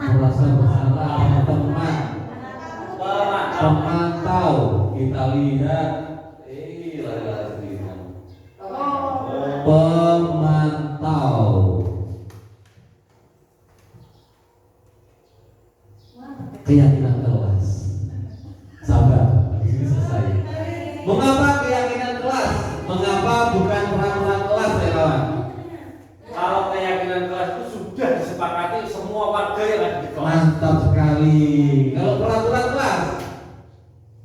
[SPEAKER 1] Merasa bersalah teman, pemantau. Kita lihat, lari-lari sendiri. Pemantau. Keyakinan kelas. Sabar, di sini selesai. Mengapa keyakinan kelas? Mengapa bukan peraturan kelas ya kawan?
[SPEAKER 3] Kalau keyakinan kelas itu sudah disepakati semua warga yang ada di kelas.
[SPEAKER 1] Mantap sekali. Kalau peraturan kelas,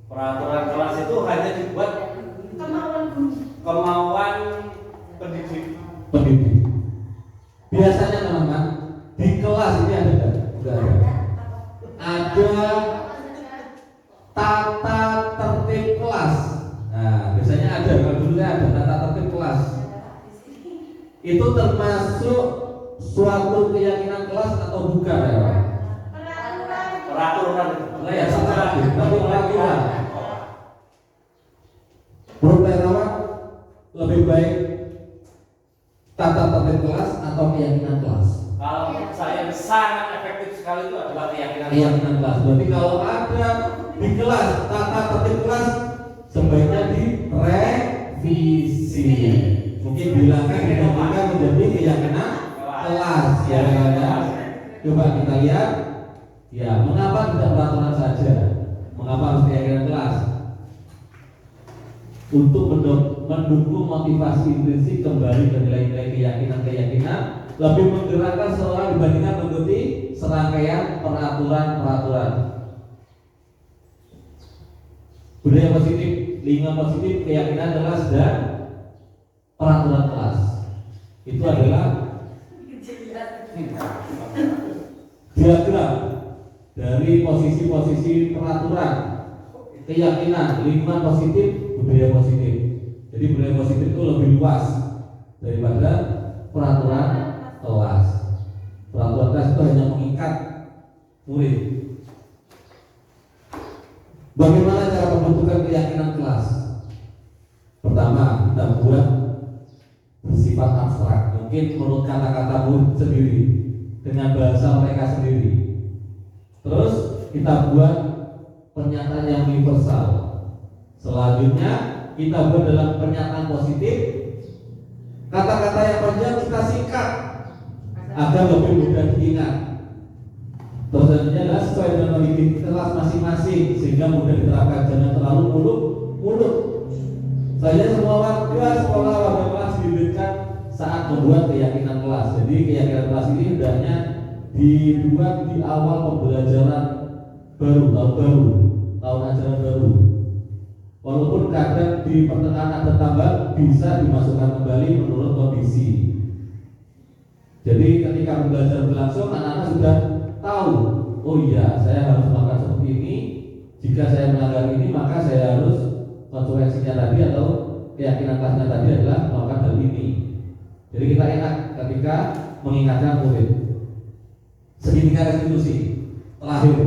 [SPEAKER 3] Peraturan kelas itu hanya dibuat kemauan pendidik.
[SPEAKER 1] pendidik. Biasanya teman-teman di kelas ini ada nggak? Nggak ada. Ada tata tertib kelas. Nah, biasanya ada. Kalau dulu ada tata tertib kelas. Itu termasuk suatu keyakinan kelas atau bukan ya Pak?
[SPEAKER 3] Peraturan itu.
[SPEAKER 1] Nah, ya sama lagi. Tapi peraturan. Menurut Pak Irawan, lebih baik tata tertib kelas atau keyakinan kelas?
[SPEAKER 3] Kalau menurut saya yang sangat efektif sekali itu adalah keyakinan.
[SPEAKER 1] Keyakinan kelas. Berarti kalau ada di kelas tata tertib kelas sebaiknya direvisi. Mungkin bilangnya digantikan menjadi keyakinan kelas ya kan? Coba kita lihat. Ya, mengapa tidak peraturan saja? Mengapa harus keyakinan kelas? Untuk mendukung motivasi intrinsik kembali ke nilai-nilai keyakinan-keyakinan, lebih menggerakkan seseorang dibandingkan mengikuti serangkaian peraturan-peraturan. Budaya positif, lingkungan positif, keyakinan kelas dan peraturan kelas. Itu adalah diagram dari posisi-posisi peraturan, keyakinan, lingkungan positif, budaya positif. Jadi budaya positif itu lebih luas daripada peraturan kelas. Peraturan kelas itu hanya mengikat murid. Bagaimana cara pembentukan keyakinan kelas? Pertama, kita buat bersifat abstrak. Mungkin menurut kata-kata murid sendiri, dengan bahasa mereka sendiri. Terus kita buat pernyataan yang universal. Selanjutnya kita buat dalam pernyataan positif. Kata-kata yang panjang kita singkat agar lebih mudah diingat. Terus selanjutnya adalah sesuai dengan kondisi kelas masing-masing sehingga mudah diterapkan. Jangan terlalu muluk. Saya semua warga sekolah warga kelas diberikan saat membuat keyakinan kelas. Jadi keyakinan kelas ini hendaknya dibuat di awal pembelajaran baru, tahun ajaran baru. Walaupun kadang di pertengahan ada tambah, bisa dimasukkan kembali menurut kondisi. Jadi ketika pembelajaran berlangsung, anak-anak sudah tahu, oh iya, saya harus melakukan seperti ini. Jika saya melanggar ini, maka saya harus konsekuensinya tadi atau keyakinan kelasnya tadi adalah melakukan hal ini. Jadi kita enak ketika mengingatkan murid. Segitiga restitusi terakhir.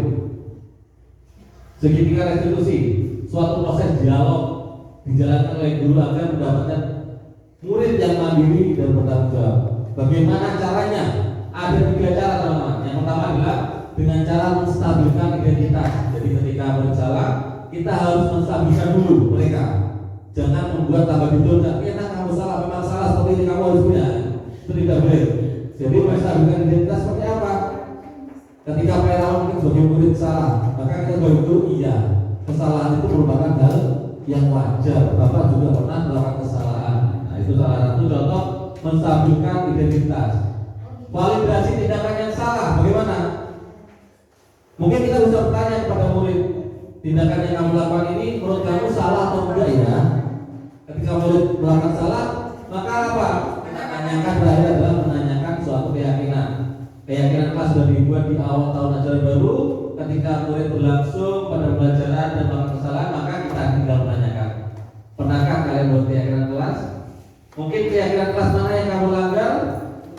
[SPEAKER 1] Segitiga restitusi, suatu proses dialog dijalankan oleh guru agar mendapatkan murid yang mandiri dan bertanggung jawab. Bagaimana caranya? Ada 3 cara teman-teman. Yang pertama adalah dengan cara menstabilkan identitas. Jadi ketika berjalan, kita harus menstabilkan dulu mereka. Jangan membuat tambah didol. Enak kamu salah, memang salah seperti ini kamu harus punya. Itu tidak boleh. Jadi menstabilkan identitas seperti apa? Ketika Pak Irawan mungkin sebagai murid salah, maka kita begitu iya. Kesalahan itu merupakan hal yang wajar. Bapak juga pernah melakukan kesalahan. Nah itu salah satu contoh menstabilkan identitas. Validasi tindakan yang salah bagaimana? Mungkin kita bisa bertanya kepada murid, tindakan yang kamu lakukan ini menurut kamu salah atau enggak ya? Ketika murid melakukan salah, maka apa? Kita tanyakan, terakhir adalah menanyakan suatu keyakinan. Keyakinan kelas sudah dibuat di awal tahun ajaran baru. Ketika murid berlangsung pada pembelajaran dan melakukan kesalahan, maka kita tinggal menanyakan, pernahkah kalian buat keyakinan kelas? Mungkin keyakinan kelas mana yang kamu langgar?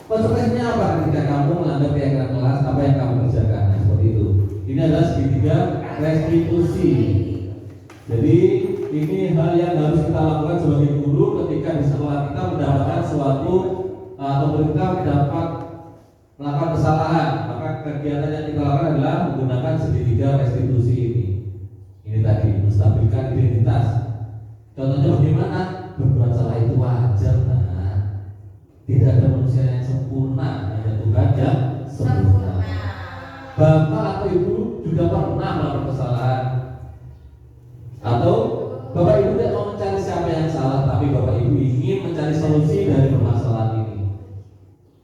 [SPEAKER 1] Konsekuensinya apa ketika kamu melanggar keyakinan kelas? Apa yang kamu kerjakan? Nah, seperti itu. Ini adalah segitiga restitusi. Jadi ini hal yang harus kita lakukan sebagai guru ketika di sekolah kita mendapatkan suatu atau kita mendapat melakukan kesalahan. Maka kegiatan yang kita lakukan adalah menggunakan segitiga restitusi ini. Ini tadi menstabilkan identitas. Contohnya bagaimana? Berbuat salah itu wajar, nah. Tidak ada manusia yang sempurna, hanya Tuhan yang sempurna. Bapak atau ibu juga pernah melakukan kesalahan, atau bapak ibu tidak mau mencari siapa yang salah, tapi bapak ibu ingin mencari solusi dari permasalahan ini.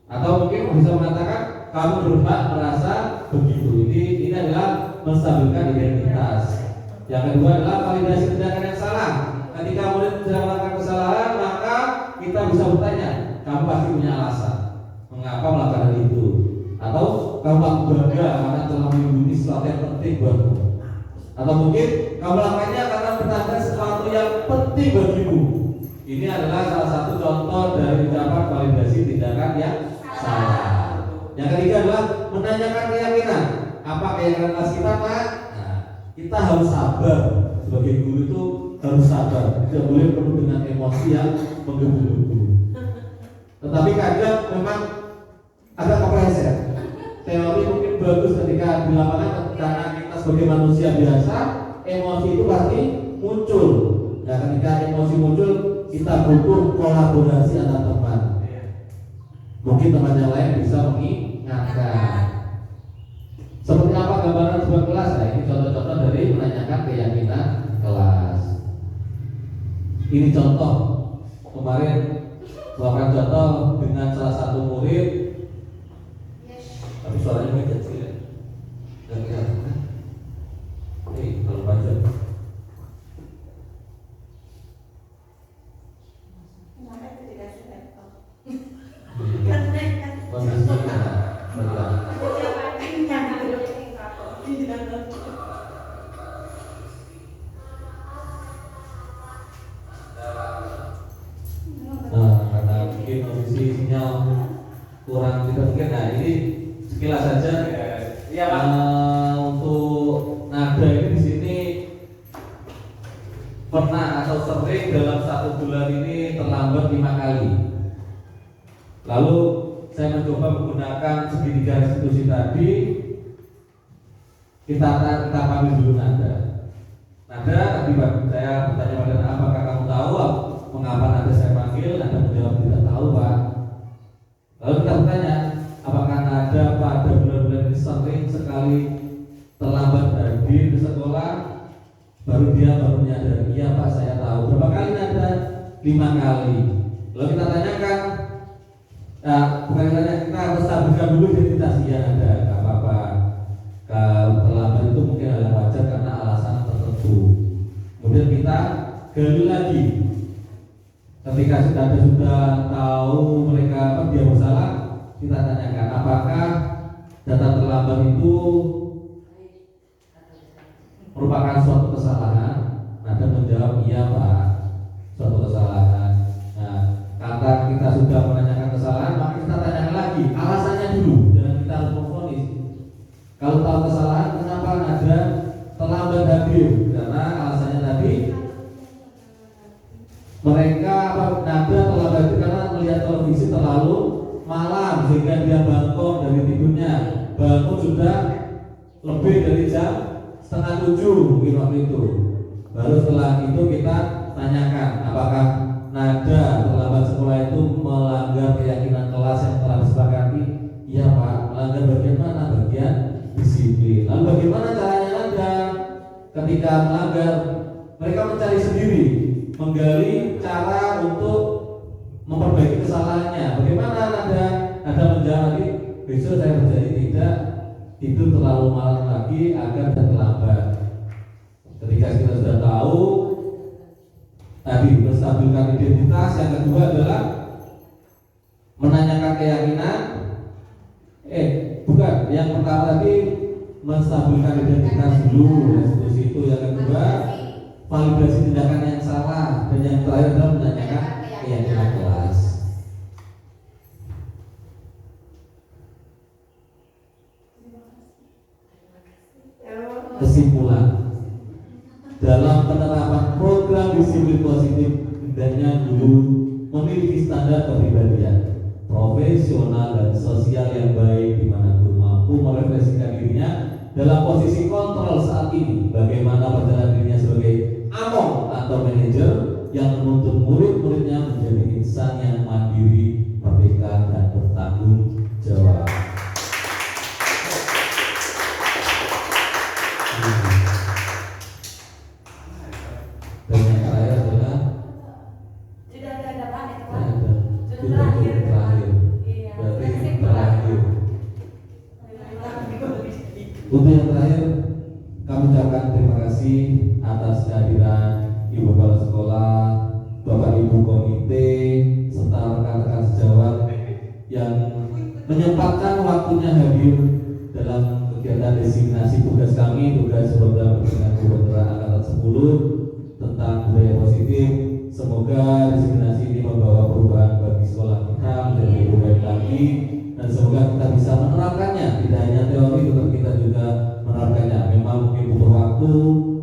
[SPEAKER 1] Atau mungkin bisa mengatakan kamu berhak merasa begitu. Ini adalah menstabilkan identitas. Yang kedua adalah validasi tindakan yang salah. Ketika murid sedang melakukan kesalahan, maka kita bisa bertanya, kamu pasti punya alasan mengapa melakukan hal itu. Atau kamu bangga karena telah melindungi sesuatu yang penting buatmu. Atau mungkin kamu melakukannya karena bertanda sesuatu yang penting bagimu. Ini adalah salah satu contoh dari ucapan validasi tindakan yang salah. Yang ketiga adalah menanyakan keyakinan. Apa keyakinan kelas kita, Pak? Nah, kita harus sabar. Sebagai guru itu harus sabar. Tidak boleh penuh dengan emosi yang menggebu-gebu. Tetapi kadang memang agak kepleset. Teori mungkin bagus ketika di lapangan, karena kita sebagai manusia biasa, emosi itu pasti muncul. Nah, ketika emosi muncul, kita butuh kolaborasi antar teman. Mungkin teman yang lain bisa mengingatkan. Seperti apa gambaran sebuah kelas? Nah, ini contoh-contoh dari menanyakan keyakinan kelas. Ini contoh kemarin melakukan contoh dengan salah satu murid, tapi suaranya mungkin kecil ya. Dan kelihatan. Kalau baca. Karena mungkin kondisi sinyal kurang tidak mungkin. Nah, ini sekilas saja ya, untuk nada ini di sini pernah atau sering dalam 1 bulan ini terlambat 5 kali. Lalu saya mencoba menggunakan segitiga restitusi tadi. Kita panggil dulu nada. Nada tadi saya bertanya pada Nada, apakah kamu tahu mengapa nada saya panggil? Nada menjawab tidak tahu, Pak. Lalu kita bertanya, apakah nada pada bulan-bulan ini sering sekali terlambat hadir ke sekolah? Baru menyadari, iya Pak saya tahu. Berapa kali nada? 5 kali. Lalu kita tanyakan, bukan kita harus stabilkan dulu identitas. Iya ada, nggak apa-apa. Kalau terlambat itu mungkin adalah wajar karena alasan tertentu. Kemudian kita gali lagi. Ketika sudah tahu mereka dia bersalah, kita tanyakan apakah data terlambat itu merupakan suatu kesalahan. Nada menjawab iya Pak, suatu kesalahan. Nah, kata kita sudah menanyakan kesalahan, maka kita tanyakan lagi alasannya dulu. Jangan kita harus memvonis. Kalau tahu kesalahan, kenapa nada terlambat hadir? Karena alasannya tadi mereka nada terlambat itu karena melihat televisi terlalu malam sehingga dia bangun dari tidurnya. Bangun sudah lebih dari jam 6:30 mungkin waktu itu. Baru setelah itu kita tanyakan apakah nada terlambat sekolah itu melanggar keyakinan kelas yang telah disepakati. Iya Pak, melanggar bagian mana? Bagian disiplin. Lalu bagaimana caranya nada ketika melanggar? Mereka mencari sendiri, menggali cara untuk memperbaiki kesalahannya. Anda menjalani besok saya berjanji tidak tidur terlalu malam lagi agar tidak terlambat. Ketika kita sudah tahu tadi menstabilkan identitas, yang kedua adalah menanyakan keyakinan. Bukan, yang pertama tadi menstabilkan identitas dulu, institusi itu. Yang kedua validasi tindakan yang salah, dan yang terakhir adalah menanyakan keyakinan kelas. Kesimpulan, dalam penerapan program disiplin positif, hendaknya guru memiliki standar kepribadian profesional dan sosial yang baik, di mana guru mampu merefleksikan dirinya dalam posisi kontrol saat ini, bagaimana perjalanan dirinya sebagai among atau manajer yang menuntun murid-muridnya menjadi insan yang mandiri, merdeka, dan bertanggung jawab. Dan yang terakhir adalah
[SPEAKER 2] Sudah ada Pak, itu Pak.
[SPEAKER 1] ada
[SPEAKER 2] Sudah terakhir. Iya.
[SPEAKER 1] berarti
[SPEAKER 2] Kesimpulan.
[SPEAKER 1] terakhir. Untuk yang terakhir, kami ucapkan terima kasih atas kehadiran Ibu Kepala Sekolah, Bapak Ibu Komite, serta rekan-rekan sejawat yang menyempatkan waktunya hadir dalam kegiatan designasi tugas kami, tugas program dengan Gubernur Angkatan 10 tentang budaya positif. Semoga designasi ini membawa perubahan bagi sekolah kita menjadi lebih baik lagi, dan semoga kita bisa menerapkannya, tidak hanya teori, tetapi kita juga menerapkannya. Memang mungkin butuh waktu,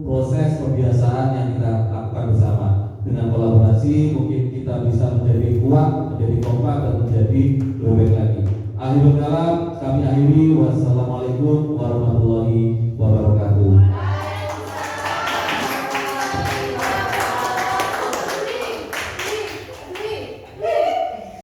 [SPEAKER 1] proses pembiasaan yang kita lakukan bersama. Dengan kolaborasi mungkin kita bisa menjadi kuat, menjadi kompak, dan menjadi lebih baik lagi. Akhirul kalam kami akhiri. Wassalamualaikum warahmatullahi